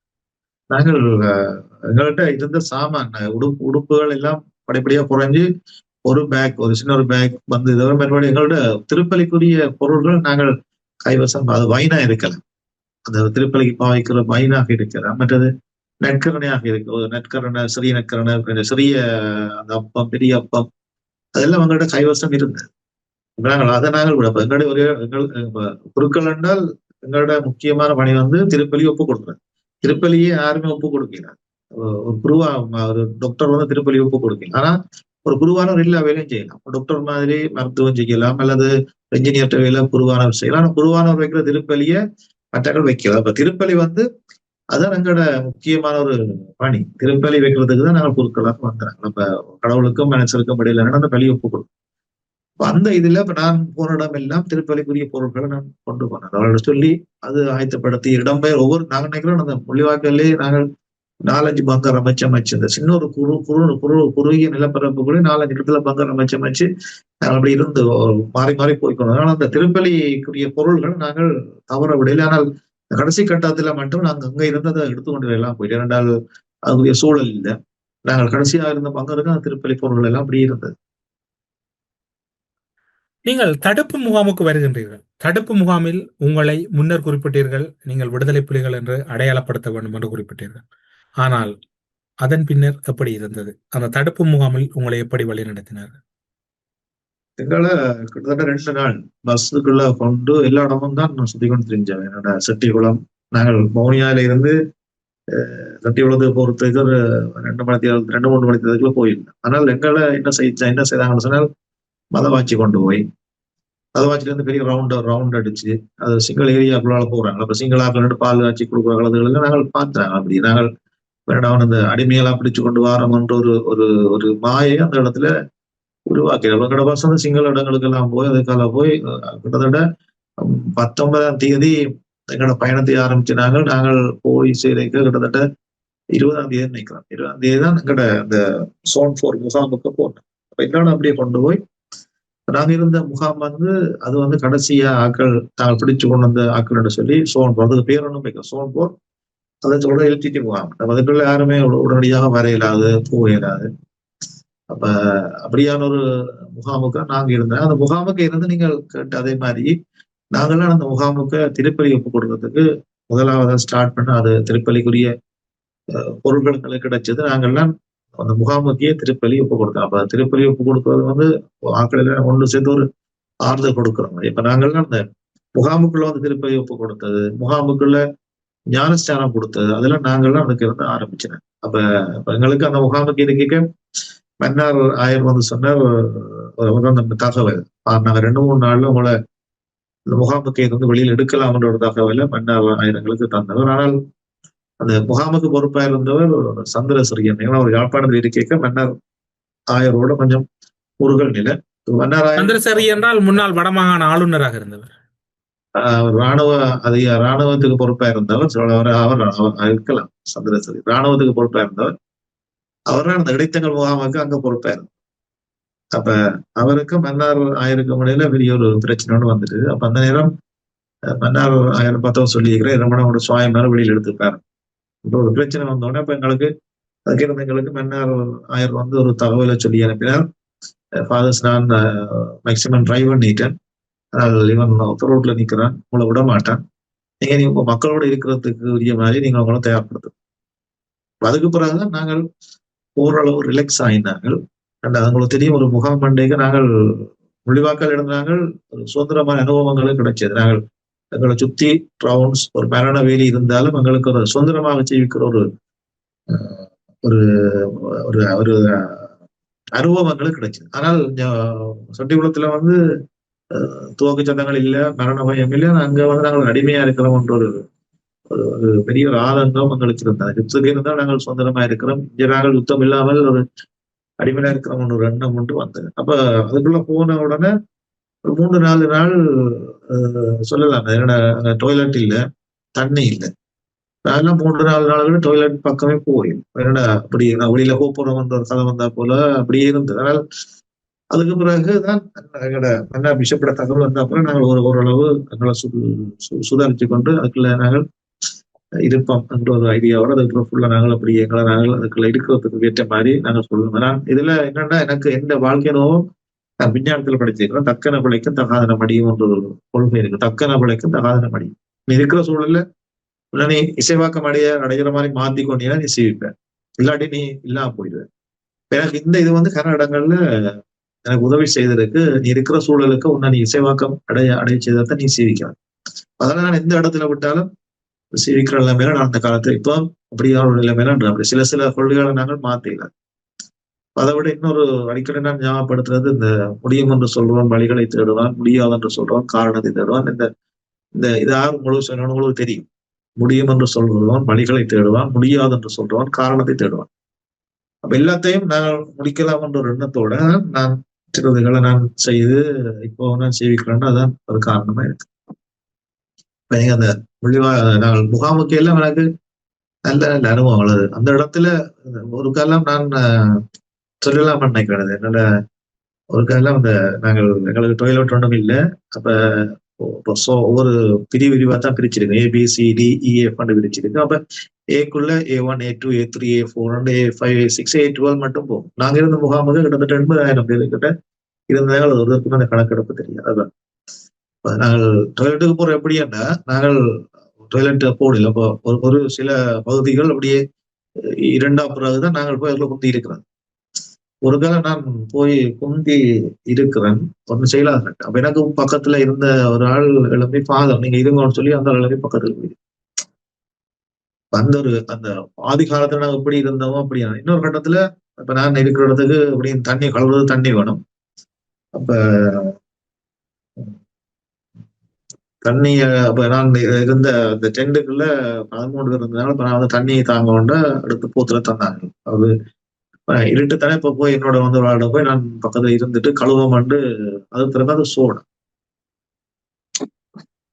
நாங்கள் எங்கள்கிட்ட இருந்த சாமான் உடுப்புகள் எல்லாம் படிப்படியா குறைஞ்சு ஒரு சின்ன ஒரு பேக் வந்து மறுபடியும் எங்களோட திருப்பலிக்குரிய பொருள்கள் நாங்கள் கைவசம், அது வைனா இருக்கலாம், அந்த திருப்பலிக்கு பாவிக்கிற வைனாக இருக்கலாம், மற்றது நெற்கரணையாக இருக்கு. நெற்கரணை, சிறிய நெற்கரணை, சிறிய அந்த அப்பம், பெரிய அப்பம், அதெல்லாம் எங்களோட கைவசம் இருந்தது. அதை நாங்கள் விட எங்களுடைய பொருட்கள் என்றால் எங்களோட முக்கியமான பணி வந்து திருப்பலி ஒப்பு கொடுக்குறது. திருப்பலியே யாருமே ஒப்பு கொடுக்கிறார். ஒரு குருவா ஒரு டாக்டர் வந்து திருப்பலி ஒப்பு கொடுக்கலாம். ஆனா ஒரு குருவானவர் எல்லா வேலையும் செய்யலாம். டாக்டர் மாதிரி மருத்துவம் செய்யலாம், அல்லது என்ஜினியர்கிட்ட வேலை குருவானவர் செய்யலாம். ஆனா குருவானவர் வைக்கிற திருப்பலியை மற்றவர்கள் வைக்கலாம். அப்ப திருப்பலி வந்து அதான் எங்களோட முக்கியமான ஒரு பணி. திருப்பலி வைக்கிறதுக்கு தான் நாங்கள் பொருட்களாக வந்துடுறாங்க. நம்ம கடவுளுக்கும் மனுஷருக்கும் இடையில அந்த பலி ஒப்பு கொடுக்கும். அந்த இதுல இப்ப நான் போன இடம் எல்லாம் திருப்பலிக்குரிய பொருட்களை நான் கொண்டு போனேன். அவரோட சொல்லி அது ஆயத்தப்படுத்தி இடம்பெயர் ஒவ்வொரு நாங்கள் நினைக்கிறோம் அந்த முள்ளிவாய்க்காலே நாங்கள் 4-5 பங்கர் அமைச்சு இந்த சின்ன ஒரு குறுகிய நிலப்பரப்புக்குள்ளே 4-5 இடத்துல பங்கர் அமைச்சு நாங்கள் அப்படி இருந்து மாறி மாறி போய்க்கணும். ஆனால் அந்த திருப்பலிக்குரிய பொருள்கள் நாங்கள் தவற விடையில. ஆனால் கடைசி கட்டத்துல மட்டும் நாங்கள் அங்க இருந்ததை எடுத்துக்கொண்டு எல்லாம் போயிட்டு, இரண்டால் அதுக்குரிய சூழல் இல்லை. நாங்கள் கடைசியாக இருந்த பங்கருக்கு அந்த திருப்பலி பொருள்கள் எல்லாம் அப்படி இருந்தது. நீங்கள் தடுப்பு முகாமுக்கு வருகின்றீர்கள். தடுப்பு முகாமில் உங்களை முன்னர் குறிப்பிட்டீர்கள், நீங்கள் விடுதலை புலிகள் என்று அடையாளப்படுத்த வேண்டும் என்று குறிப்பிட்டீர்கள். ஆனால் அதன் பின்னர் எப்படி இருந்தது? அந்த தடுப்பு முகாமில் உங்களை எப்படி வழி நடத்தினார்கள்? எங்களை கிட்டத்தட்ட 2 நாள் பஸ்ஸுக்குள்ள கொண்டு எல்லா இடமும் தான் நான் சுத்தி கொண்டு தெரிஞ்சேன். என்னோட செட்டிகுளம், நாங்கள் மௌனியால இருந்து செட்டிகுளத்துக்கு போறதுக்கு ஒரு 2-3 மணி நேரத்துக்குள்ள போயிருந்தேன். ஆனால் எங்களை என்ன செய்தாங்கன்னு சொன்னால், மதவாச்சி கொண்டு போய் மதவாச்சில இருந்து பெரிய ரவுண்ட் அடிச்சு அது சிங்கள ஏரியாக்குள்ளால போறாங்க. அப்ப சிங்கள ஆக்கள் பால் காய்ச்சி கொடுக்குற கலந்துகள் நாங்கள் பார்த்தாங்க. அப்படி நாங்கள் வேண்டாம் அந்த அடிமையெல்லாம் பிடிச்சு கொண்டு வரோம்ன்ற ஒரு மாயை அந்த இடத்துல உருவாக்கிறோம். எங்களோட பஸ் வந்து சிங்கள இடங்களுக்கு எல்லாம் போய் அதுக்கால போய் கிட்டத்தட்ட 19ஆம் தேதி எங்களோட பயணத்தை ஆரம்பிச்சு நாங்கள் போய் சேர்க்க கிட்டத்தட்ட 20ஆம் தேதி நினைக்கிறோம். 20ஆம் தேதி தான் எங்களோட அந்த Zone 4 முகாமுக்கு போனோம். அப்ப என்னோட அப்படியே கொண்டு போய் நாங்க இருந்த முகாம் வந்து அது வந்து கடைசியா ஆக்கள் நாங்கள் பிடிச்சு கொண்டு வந்த ஆக்கள் சொல்லி Zone 4, அதுக்கு பேர் ஒன்றும் வைக்கிறோம். Zone 4 அதை சொல்ற எல்டிடி முகாம். அதுக்குள்ள யாருமே உடனடியாக வர இயலாது, போக இயலாது. அப்ப அப்படியான ஒரு முகாமுக்கு நாங்க இருந்தேன். அந்த முகாமுக்கு இருந்து நீங்கள் கேட்ட அதே மாதிரி நாங்கெல்லாம் அந்த முகாமுக்கு திருப்பலி ஒப்பு கொடுக்கறதுக்கு முதலாவது ஸ்டார்ட் பண்ண அது திருப்பலிக்குரிய பொருட்கள் எங்களுக்கு கிடைச்சது. நாங்கெல்லாம் அந்த முகாமுக்கே திருப்பலி ஒப்பு கொடுத்தோம். அப்ப திருப்பலி ஒப்பு கொடுக்கறது வந்து ஆக்களில ஒன்று சேர்ந்து ஒரு ஆறுதல் கொடுக்குறோம். இப்ப நாங்கெல்லாம் அந்த முகாமுக்குள்ள வந்து திருப்பலி ஒப்பு கொடுத்தது, முகாமுக்குள்ள ஞானஸ்தானம் கொடுத்தது, அதெல்லாம் நாங்கெல்லாம் அதுக்கு இருந்து ஆரம்பிச்சேன். அப்ப எங்களுக்கு அந்த முகாமுக்கு இருக்க மன்னார் ஆயர் வந்து சொன்னார், அந்த தகவல் நாங்க 2-3 நாள்ல உங்களை இந்த முகாமுக்கு இருந்து வெளியில் எடுக்கலாம்ன்ற ஒரு தகவலை மன்னார் ஆயிரங்களுக்கு தந்தவர். ஆனால் அந்த முகாமுக்கு பொறுப்பா இருந்தவர் சந்திரசிறியன். ஏன்னா ஒரு யாழ்ப்பாணத்தில் இருக்க மன்னார் ஆயரோட கொஞ்சம் முருகல் நிலை. மன்னார் ஆயர் சந்திரசேகர் என்றால் முன்னாள் வடமாகாண ஆளுநராக இருந்தவர். ராணுவத்துக்கு பொறுப்பா இருந்தவர். அவர் இருக்கலாம் சந்திரசேகர். ராணுவத்துக்கு பொறுப்பா இருந்தவர். அவர் அந்த இடைத்தங்கள் முகாமுக்கு அங்க பொறுப்பா இருந்தார். அப்ப அவருக்கு மன்னார் ஆயருக்கு முறையில பெரிய ஒரு பிரச்சனை ஒன்று வந்துட்டு, அப்ப அந்த நேரம் மன்னார் ஆயிரம் பார்த்தவங்க சொல்லியிருக்கிறேன், ரமணோட சுவாயம் மேல வெளியில் எடுத்துப்பாரு. இப்போ ஒரு பிரச்சனை வந்தோடனே இப்ப எங்களுக்கு அதுக்கு இருந்த எங்களுக்கு மன்னார் ஆயர் வந்து ஒரு தகவலை சொல்லி அனுப்பினார். ஃபாதர்ஸ், நான் மேக்சிமம் ட்ரை பண்ணிட்டேன், அதனால் இவன் ரோட்ல நிக்கிறான், உங்களை விட மாட்டான், நீங்க உங்க மக்களோட இருக்கிறதுக்கு உரிய மாதிரி நீங்க அவங்கள தயார்படுத்தும். அதுக்கு பிறகுதான் நாங்கள் ஓரளவு ரிலாக்ஸ் ஆயினாங்கள். உங்களுக்கு தெரியும், ஒரு முகாம் மண்டைக்கு நாங்கள் முள்ளிவாக்கால் இருந்தாங்கள், ஒரு சுதந்திரமான அனுபவங்களும் கிடைச்சது. நாங்கள் எங்களை சுத்தி ரவுண்ட்ஸ் ஒரு மரண வேலி இருந்தாலும் எங்களுக்கு ஒரு சுதந்திரமாக ஜீவிக்கிற ஒரு ஒரு ஒரு அனுபவங்களும் கிடைச்சது. ஆனால் சொட்டிக்குளத்துல வந்து துவக்க சட்டங்கள் இல்ல, மரண பயம் இல்லை, அங்க வந்து நாங்கள் அடிமையா இருக்கிறோம்ன்ற ஒரு ஒரு பெரிய ஒரு ஆதங்கம் எங்களுக்கு இருந்தது. யுத்தத்துக்கு இருந்தால் நாங்கள் சுதந்திரமா இருக்கிறோம், இங்க நாங்கள் யுத்தம் இல்லாமல் ஒரு அடிமையா இருக்கிறவங்க ஒரு எண்ணம் கொண்டு வந்தது. அப்ப அதுக்குள்ள போன உடனே ஒரு 3-4 நாள் சொல்லலாம், என்னோட அங்க டாய்லெட் இல்ல, தண்ணி இல்லை. நான்லாம் 3-4 நாள்கள் டாய்லெட் பக்கமே போயிடும். என்னடா அப்படி நான் வெளியில போறோம்ன்ற ஒரு கதை வந்தா போல அப்படியே இருந்தது. அதனால் அதுக்கு பிறகுதான் எங்களோட மன்னா பிஷப்போட தகவல் வந்த அப்புறம் நாங்கள் ஓரளவு எங்களை சுதாரிச்சு கொண்டு அதுக்குள்ள நாங்கள் இருப்போம் என்ற ஒரு ஐடியாவோட அதுக்கப்புறம் ஃபுல்லா நாங்கள் அப்படி எங்களை நாங்கள் அதுக்குள்ள இருக்கிறதுக்கு ஏற்ற மாதிரி நாங்கள் சொல்லுவோம். நான் இதுல என்னன்னா, எனக்கு எந்த வாழ்க்கையினவும் நான் விஞ்ஞானத்துல படிச்சிருக்கிறேன், தக்கன பிழைக்கும் தகாதன மடியும் என்ற ஒரு கொள்கை இருக்கு. தக்கன பிழைக்கும் தகாதன மடியும். நீ இருக்கிற சூழல்ல நீ இசைவாக்கம் அடைகிற மாதிரி மாத்தி கொண்டீங்கன்னா நீ சீவிப்ப, இல்லாட்டி நீ இல்லாம போயிடுவேன். எனக்கு இந்த இது வந்து கன இடங்கள்ல எனக்கு உதவி செய்ததுக்கு, நீ இருக்கிற சூழலுக்கு உன்னை நீ இசைவாக்கம் அடைய செய்ததை நீ சீவிக்கலாம். அதனால நான் எந்த இடத்துல விட்டாலும் சீவிக்கிற நிலைமையில நான் அந்த காலத்துல இப்போ அப்படியான ஒரு நிலைமையில அப்படி சில கொள்கைகளை நாங்கள் மாத்திடலாம். அதை விட இன்னொரு அடிக்கடி நான் ஞாபகப்படுத்துறது, இந்த முடியும் என்று சொல்றவன் வழிகளை தேடுவான், முடியாது என்று சொல்றவன் காரணத்தை தேடுவான். இந்த இது யார் உங்களுக்கு சொல்லணும், உங்களுக்கு தெரியும். முடியும் என்று சொல்றவன் வழிகளை தேடுவான், முடியாது என்று சொல்றவன் காரணத்தை தேடுவான். அப்ப எல்லாத்தையும் நாங்கள் முடிக்கலாம் என்ற ஒரு எண்ணத்தோட நான் சிலதுகளை நான் செய்து இப்போ நான் சேவிக்கிறேன்னா அதான் ஒரு காரணமா இருக்கு. இப்ப நீங்க அந்த நாங்கள் முகாமுக்கு எல்லாம் எனக்கு நல்ல நல்ல அனுபவம் அது. அந்த இடத்துல ஒரு காலம் நான் சொல்லலாம் நினைக்கிறது, என்னோட ஒரு காலம் இந்த நாங்கள் எங்களுக்கு டாய்லெட் ஒன்றும் இல்லை. அப்ப ஒவ்வொரு பிரிவா தான் பிரிச்சிருக்கு, ABCDEF பிரிச்சிருக்கு. அப்ப ஏக்குள்ள A1 A2 A3 A4 A5 A6 A12 மட்டும் போகும். நாங்க இருந்த முகாமுக்கு கிட்டத்தட்ட 80,000 பேர் கிட்ட இருந்தாங்க. ஒருவருக்கும் அந்த கணக்கெடுப்பு தெரியாது. அதான் நாங்கள் டாய்லெட்டுக்கு போறோம் எப்படின்னா, நாங்கள் டாய்லெட் போடல. அப்போ ஒரு சில பகுதிகள் அப்படியே 2ஆம் பிறகுதான் நாங்கள் போய் அதுல குந்தி இருக்கிறோம். ஒரு காலம் நான் போய் குந்தி இருக்கிறேன், ஒன்னும் செய்யலாத. அப்ப எனக்கு பக்கத்துல இருந்த ஒரு ஆள் எழுப்பி, ஃபாதர் நீங்க இருங்கன்னு சொல்லி அந்த எழுப்பி பக்கத்துல போய் அந்த ஆதி காலத்துல நாங்க எப்படி இருந்தோமோ அப்படியா. இன்னொரு கட்டத்துல இப்ப நான் இருக்கிற இடத்துக்கு அப்படின்னு தண்ணி கழுவுறது, தண்ணி வேணும். அப்ப தண்ணிய அப்ப நான் இருந்த அந்த டெண்டுக்குள்ள 13 பேர் இருந்ததுனால இப்ப நான் வந்து தண்ணியை தாங்க கொண்ட அடுத்து பூத்துல தந்தாங்க. அது இருட்டு தானே. இப்ப போய் என்னோட வந்து விளையாட போய் நான் பக்கத்துல இருந்துட்டு கழுவம் பண்ணு, அது பிறகு அது சோடும்.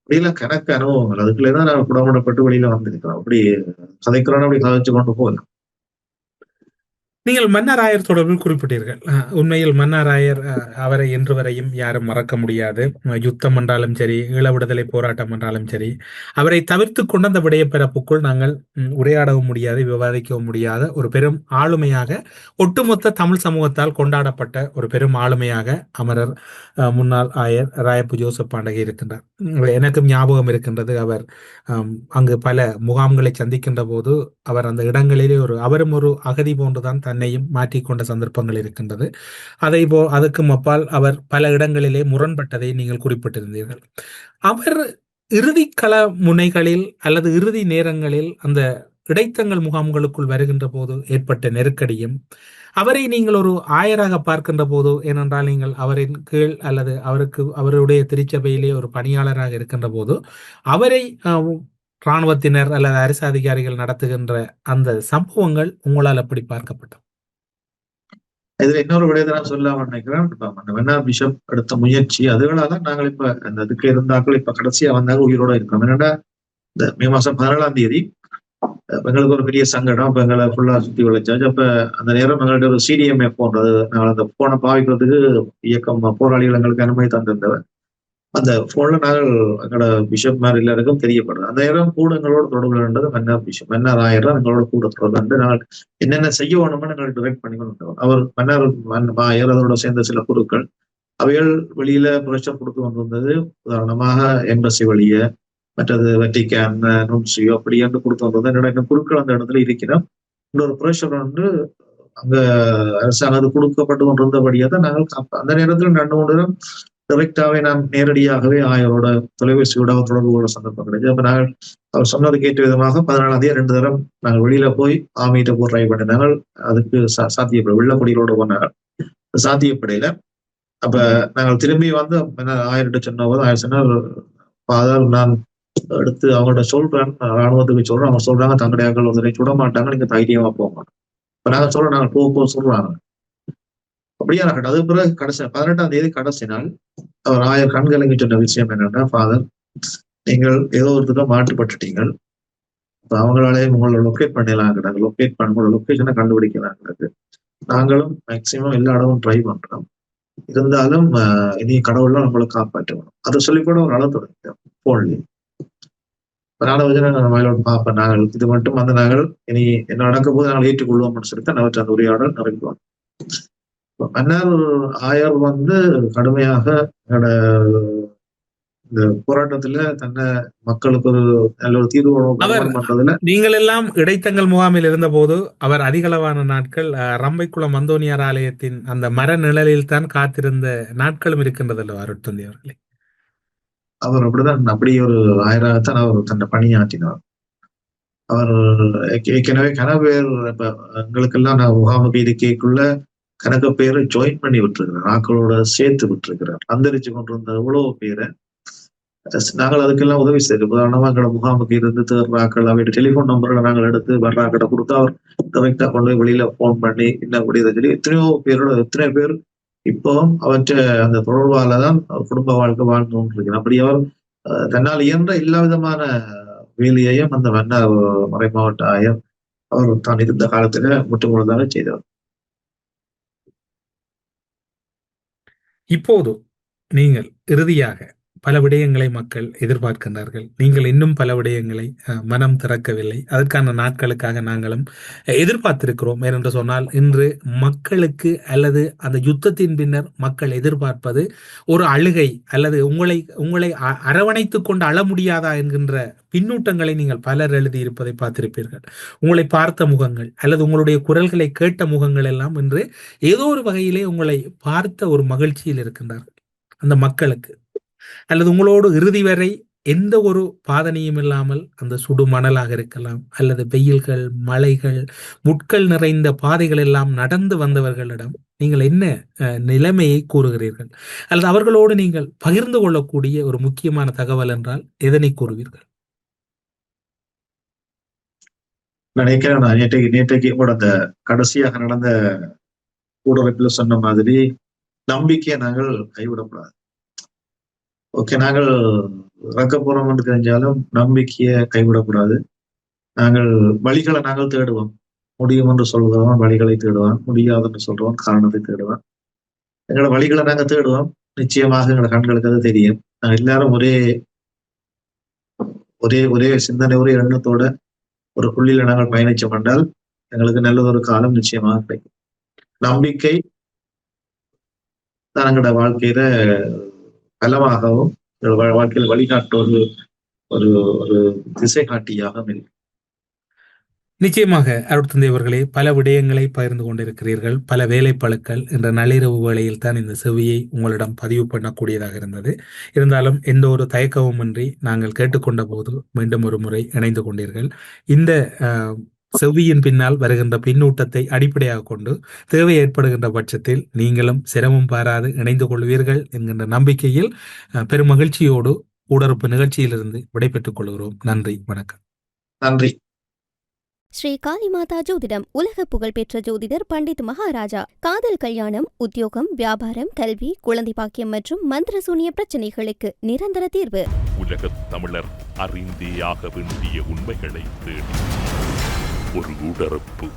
அப்படியெல்லாம் கணக்கு அனுபவங்கள். அதுக்குள்ளதான் நான் குடமுடப்பட்டு வெளியில வந்திருக்கிறோம். அப்படி கதைக்கிறோன்னு அப்படி கதைச்சு கொண்டு போகலாம். நீங்கள் மன்னராயர் தொடர்பில் குறிப்பிட்டீர்கள். உண்மையில் மன்னராயர் அவரை இன்று வரையும் யாரும் மறக்க முடியாது. யுத்தம் என்றாலும் சரி, ஈழ விடுதலை போராட்டம் என்றாலும் சரி, அவரை தவிர்த்து கொண்டு அந்த விடயப்பரப்புக்குள் நாங்கள் உரையாடவும் முடியாது, விவாதிக்கவும் முடியாத ஒரு பெரும் ஆளுமையாக, ஒட்டுமொத்த தமிழ் சமூகத்தால் கொண்டாடப்பட்ட ஒரு பெரும் ஆளுமையாக அமரர் முன்னாள் ஆயர் ராயப்பு ஜோசப் பாண்டகை இருக்கின்றார். எனக்கும் ஞாபகம் இருக்கின்றது, அவர் அங்கு பல முகாம்களை சந்திக்கின்ற போது அவர் அந்த இடங்களிலே அவரும் ஒரு அகதி போன்றுதான் தன்னையும் மாற்றிக்கொண்ட சந்தர்ப்பங்கள் இருக்கின்றது. அதுக்கும் அப்பால் அவர் பல இடங்களிலே முரண்பட்டதை நீங்கள் குறிப்பிட்டிருந்தீர்கள். அவர் இறுதி கள முனைகளில் அல்லது இறுதி நேரங்களில் அந்த இடைத்தங்கள் முகாம்களுக்குள் வருகின்ற போது ஏற்பட்ட நெருக்கடியும், அவரை நீங்கள் ஒரு ஆயராக பார்க்கின்ற போது, ஏனென்றால் நீங்கள் அவரின் கீழ் அல்லது அவருடைய திருச்சபையிலே ஒரு பணியாளராக இருக்கின்ற போது அவரை இராணுவத்தினர் அல்லது அரசு அதிகாரிகள் நடத்துகின்ற அந்த சம்பவங்கள் உங்களால் எப்படி பார்க்கப்பட்டது? இதுல இன்னொரு விடயத்தை நான் சொல்லாம நினைக்கிறேன். மன்னார் பிஷப் எடுத்த முயற்சி அதுகளாதான் நாங்கள் இப்ப அந்த இதுக்கு இருந்தாக்கள் இப்ப கடைசியா வந்தாங்க உயிரோட இருக்கோம். என்னன்னா இந்த மே மாசம் 17ஆம் தேதி எங்களுக்கு ஒரு பெரிய சங்கடம். அப்ப எங்களை ஃபுல்லா சுத்தி வளைச்சாச்சு. அப்ப அந்த நேரம் எங்கள்கிட்ட ஒரு சிடிஎம்ஏ போன்றது, நாங்கள் அந்த போனை பாவிக்கிறதுக்கு இயக்கம் போராளிகள் எங்களுக்கு அனுமதி தந்திருந்தவர். அந்த போன்ல நாங்கள் எங்களோட பிஷப் மாதிரி எல்லாருக்கும் தெரியப்படுறது. அந்த நேரம் கூட எங்களோட தொடர்புன்றது மன்னார் பிஷப், மன்னார் ஆயிரம் எங்களோட கூட தொடர்பு. நாங்கள் என்னென்ன செய்ய வேணும்னு எங்களுக்கு டிரெக்ட் பண்ணி கொண்டு அவர் மன்னார் ஆயர் அதோட சேர்ந்த சில குழுக்கள் அவைகள் வெளியில ப்ரெஷர் கொடுத்து வந்திருந்தது. உதாரணமாக எம்பசி வழிய, மற்றது வெட்டிக்கான் நுண்சியோ அப்படி என்று கொடுத்து வந்தது. என்னோட குழுக்கள் அந்த இடத்துல இருக்கிறோம். இன்னொரு ப்ரெஷர் வந்து அங்க அரசாங்கம் கொடுக்கப்பட்டு கொண்டிருந்தபடியா தான் நாங்கள் அந்த நேரத்தில் 2-3 டைரக்டாவே நான் நேரடியாகவே ஆயரோட தொலைபேசியோட தொடர்பு கொள்ள சந்தர்ப்பம் கிடையாது. அப்ப நாங்கள் அவர் சொன்னது கேட்ட விதமாக 14ஆம் தேதி 2 தரம் நாங்கள் வெளியில போய் ஆமிட்ட போய் ட்ரை பண்ணினாங்க. அதுக்கு சாத்தியப்பட வெள்ளப்படிகளோட போனாங்க, சாத்தியப்படையில. அப்ப நாங்கள் திரும்பி வந்து ஆயர்கிட்ட சொன்ன போது ஆயர் சொன்னார், ஃபாதர் நான் எடுத்து அவங்கள்ட்ட சொல்றேன், ராணுவத்துக்கு சொல்றேன். அவங்க சொல்றாங்க தங்கடையாக்கள் ஒருத்தரை சுட மாட்டாங்க, நீங்க தைரியமா போக மாட்டோம். இப்ப நாங்க சொல்றோம் நாங்கள் போக சொல்றாங்க. அப்படியே இருக்கட்டும். அது பிறகு கடைசி 18ஆம் தேதி கடைசி நாள் அவர் ஆயர் கண்கலங்கி சொன்ன விஷயம் என்னன்னா, ஃபாதர் நீங்கள் ஏதோ ஒருத்தர மாற்றுப்பட்டுட்டீங்க, இப்ப அவங்களாலே உங்களை லொக்கேட் பண்ணிடலாம், லொக்கேட் பண்ண உங்களோட லொக்கேஷனை கண்டுபிடிக்கிறாங்க. நாங்களும் மேக்சிமம் எல்லா இடமும் ட்ரை பண்றோம், இருந்தாலும் இனி கடவுள்லாம் நம்மளை காப்பாற்றணும். அதை சொல்லி கூட ஒரு அளவு தொடங்கிட்டோம் போன்லயே. பார்ப்பேன் நாங்கள் இது மட்டும் வந்து நாங்கள் இனி என்ன நடக்கும் போது நாங்கள் ஏற்றுக்கொள்வோம்னு சொல்லிட்டு அவற்றை அந்த உரையாடல் நிறைவேற்றுவோம். மன்னர் ஆயர் வந்து கடுமையாக எங்களோட இந்த போராட்டத்துல தன்னை மக்களுக்கு ஒரு நல்ல ஒரு தீர்வு பண்றதுல. நீங்கள் எல்லாம் இடைத்தங்கள் முகாமில் இருந்த போது அவர் அதிகளவான நாட்கள் ரம்பைக்குளம் மந்தோனியார் ஆலயத்தின் அந்த மர நிழலில் தான் காத்திருந்த நாட்களும் இருக்கின்றது அல்லவா அருட்தந்தை அவர்களே? அவர் அப்படிதான், அப்படி ஒரு ஆயராகத்தான் அவர் தன்னை பணியாற்றினார். அவர் ஏற்கனவே கனவேர் இப்ப எங்களுக்கெல்லாம் நான் முகாமுக்கு இருக்கைக்குள்ள கணக்க பேரை ஜாயின் பண்ணி விட்டுருக்கிறார், ஆக்களோட சேர்த்து விட்டுருக்கிறார். அந்தரிச்சு கொண்டிருந்த எவ்வளவு பேரை நாங்கள் அதுக்கெல்லாம் உதவி செய்யறோம். உதாரணமா எங்களோட முகாமுக்கு இருந்து தேர்றாக்கள் அவருடைய டெலிபோன் நம்பர்களை நாங்கள் எடுத்து வர்றாக்கிட்ட கொடுத்து அவர் கரெக்டா கொண்டு போய் வெளியில போன் பண்ணி என்ன முடியுதுன்னு சொல்லி எத்தனை பேர் இப்பவும் அவற்றை அந்த தொடர்பாலதான் குடும்ப வாழ்க்கை வாழ்ந்து கொண்டிருக்கிறார். அப்படி அவர் தன்னால் இயன்ற எல்லா விதமான வேலையையும் அந்த மன்னார் மறை மாவட்ட ஆயர் அவர் தான் இருந்த காலத்துல முற்றுமுழுதாக செய்தவர். இப்போது நீங்கள் இறுதியாக பல விடயங்களை மக்கள் எதிர்பார்க்கின்றார்கள், நீங்கள் இன்னும் பல விடயங்களை மனம் திறக்கவில்லை. அதற்கான நாட்களுக்காக நாங்களும் எதிர்பார்த்திருக்கிறோம். ஏனென்று சொன்னால் இன்று மக்களுக்கு அல்லது அந்த யுத்தத்தின் பின்னர் மக்கள் எதிர்பார்ப்பது ஒரு அழுகை அல்லது உங்களை அரவணைத்துக் கொண்டு அழ முடியாதா என்கின்ற பின்னூட்டங்களை நீங்கள் பலர் எழுதியிருப்பதை பார்த்திருப்பீர்கள். உங்களை பார்த்த முகங்கள் அல்லது உங்களுடைய குரல்களை கேட்ட முகங்கள் எல்லாம் இன்று ஏதோ ஒரு வகையிலே உங்களை பார்த்த ஒரு மகிழ்ச்சியில் இருக்கின்றார்கள். அந்த மக்களுக்கு அல்லது உங்களோடு இறுதி வரை எந்த ஒரு பாதனையும் இல்லாமல் அந்த சுடு மணலாக இருக்கலாம் அல்லது வெயில்கள், மலைகள், முட்கள் நிறைந்த பாதைகள் எல்லாம் நடந்து வந்தவர்களிடம் நீங்கள் என்ன நிலைமையை கூறுகிறீர்கள்? அல்லது அவர்களோடு நீங்கள் பகிர்ந்து கொள்ளக்கூடிய ஒரு முக்கியமான தகவல் என்றால் எதனை கூறுவீர்கள்? நினைக்கிறேன் நான் நேற்றைக்கு கூட அந்த கடைசியாக நடந்த கூடமைப்புல சொன்ன மாதிரி நம்பிக்கையை நாங்கள் கைவிடக்கூடாது. ஓகே, நாங்கள் இறக்க போறோம் என்று தெரிஞ்சாலும் நம்பிக்கையை கைவிடக்கூடாது. நாங்கள் வழிகளை நாங்கள் தேடுவோம். முடியும் என்று சொல்கிறவன் வழிகளை தேடுவான், முடியாது என்று சொல்றவன் காரணத்தை தேடுவான். எங்களோட வழிகளை நாங்க தேடுவோம். நிச்சயமாக எங்களோட கண்களுக்கு அது தெரியும். நாங்க எல்லாரும் ஒரே ஒரே ஒரே சிந்தனை, ஒரே எண்ணத்தோட ஒரு புள்ளியில நாங்கள் பயணிச்சோம் என்றால் எங்களுக்கு நல்லதொரு காலம் நிச்சயமாக கிடைக்கும். நம்பிக்கை தான் எங்களோட வாழ்க்கையில பலமாகவும் வாழ்க்கையில் வழிகாட்ட ஒரு ஒரு ஒரு திசை காட்டியாக இருக்கு. நிச்சயமாக அருட்தந்தை அவர்களே, பல விடயங்களை பகிர்ந்து கொண்டிருக்கிறீர்கள். பல வேலைப்பளுக்கள் என்ற நள்ளிரவு வேளையில் தான் இந்த செவியை உங்களிடம் பதிவு பண்ணக்கூடியதாக இருந்தது. இருந்தாலும் எந்த ஒரு தயக்கமுமின்றி நாங்கள் கேட்டுக்கொண்ட போது மீண்டும் ஒரு முறை இணைந்து கொண்டீர்கள். இந்த செவ்வியின் பின்னால் வருகின்ற பின்னூட்டத்தை அடிப்படையாக கொண்டு தேவை ஏற்படுகின்ற பட்சத்தில் நீங்களும் சிரமம் பாராது இணைந்து கொள்வீர்கள் என்கின்ற நம்பிக்கையில் பெரும் மகிழ்ச்சியோடு ஊடறுப்பு நிகழ்ச்சியிலிருந்து விடைபெற்றுக் கொள்கிறோம். நன்றி, வணக்கம். நன்றி. ஸ்ரீ காளிமாதா ஜோதிடம் உலக புகழ்பெற்ற ஜோதிடர் பண்டித் மகாராஜா. காதல், கல்யாணம், உத்தியோகம், வியாபாரம், கல்வி, குழந்தை பாக்கியம் மற்றும் மந்திர சூனிய பிரச்சனைகளுக்கு நிரந்தர தீர்வு. உலகத் தமிழர் அறிந்தே ஆக வேண்டிய உண்மைகளை தேடி ஒரு ஊடறுப்பு.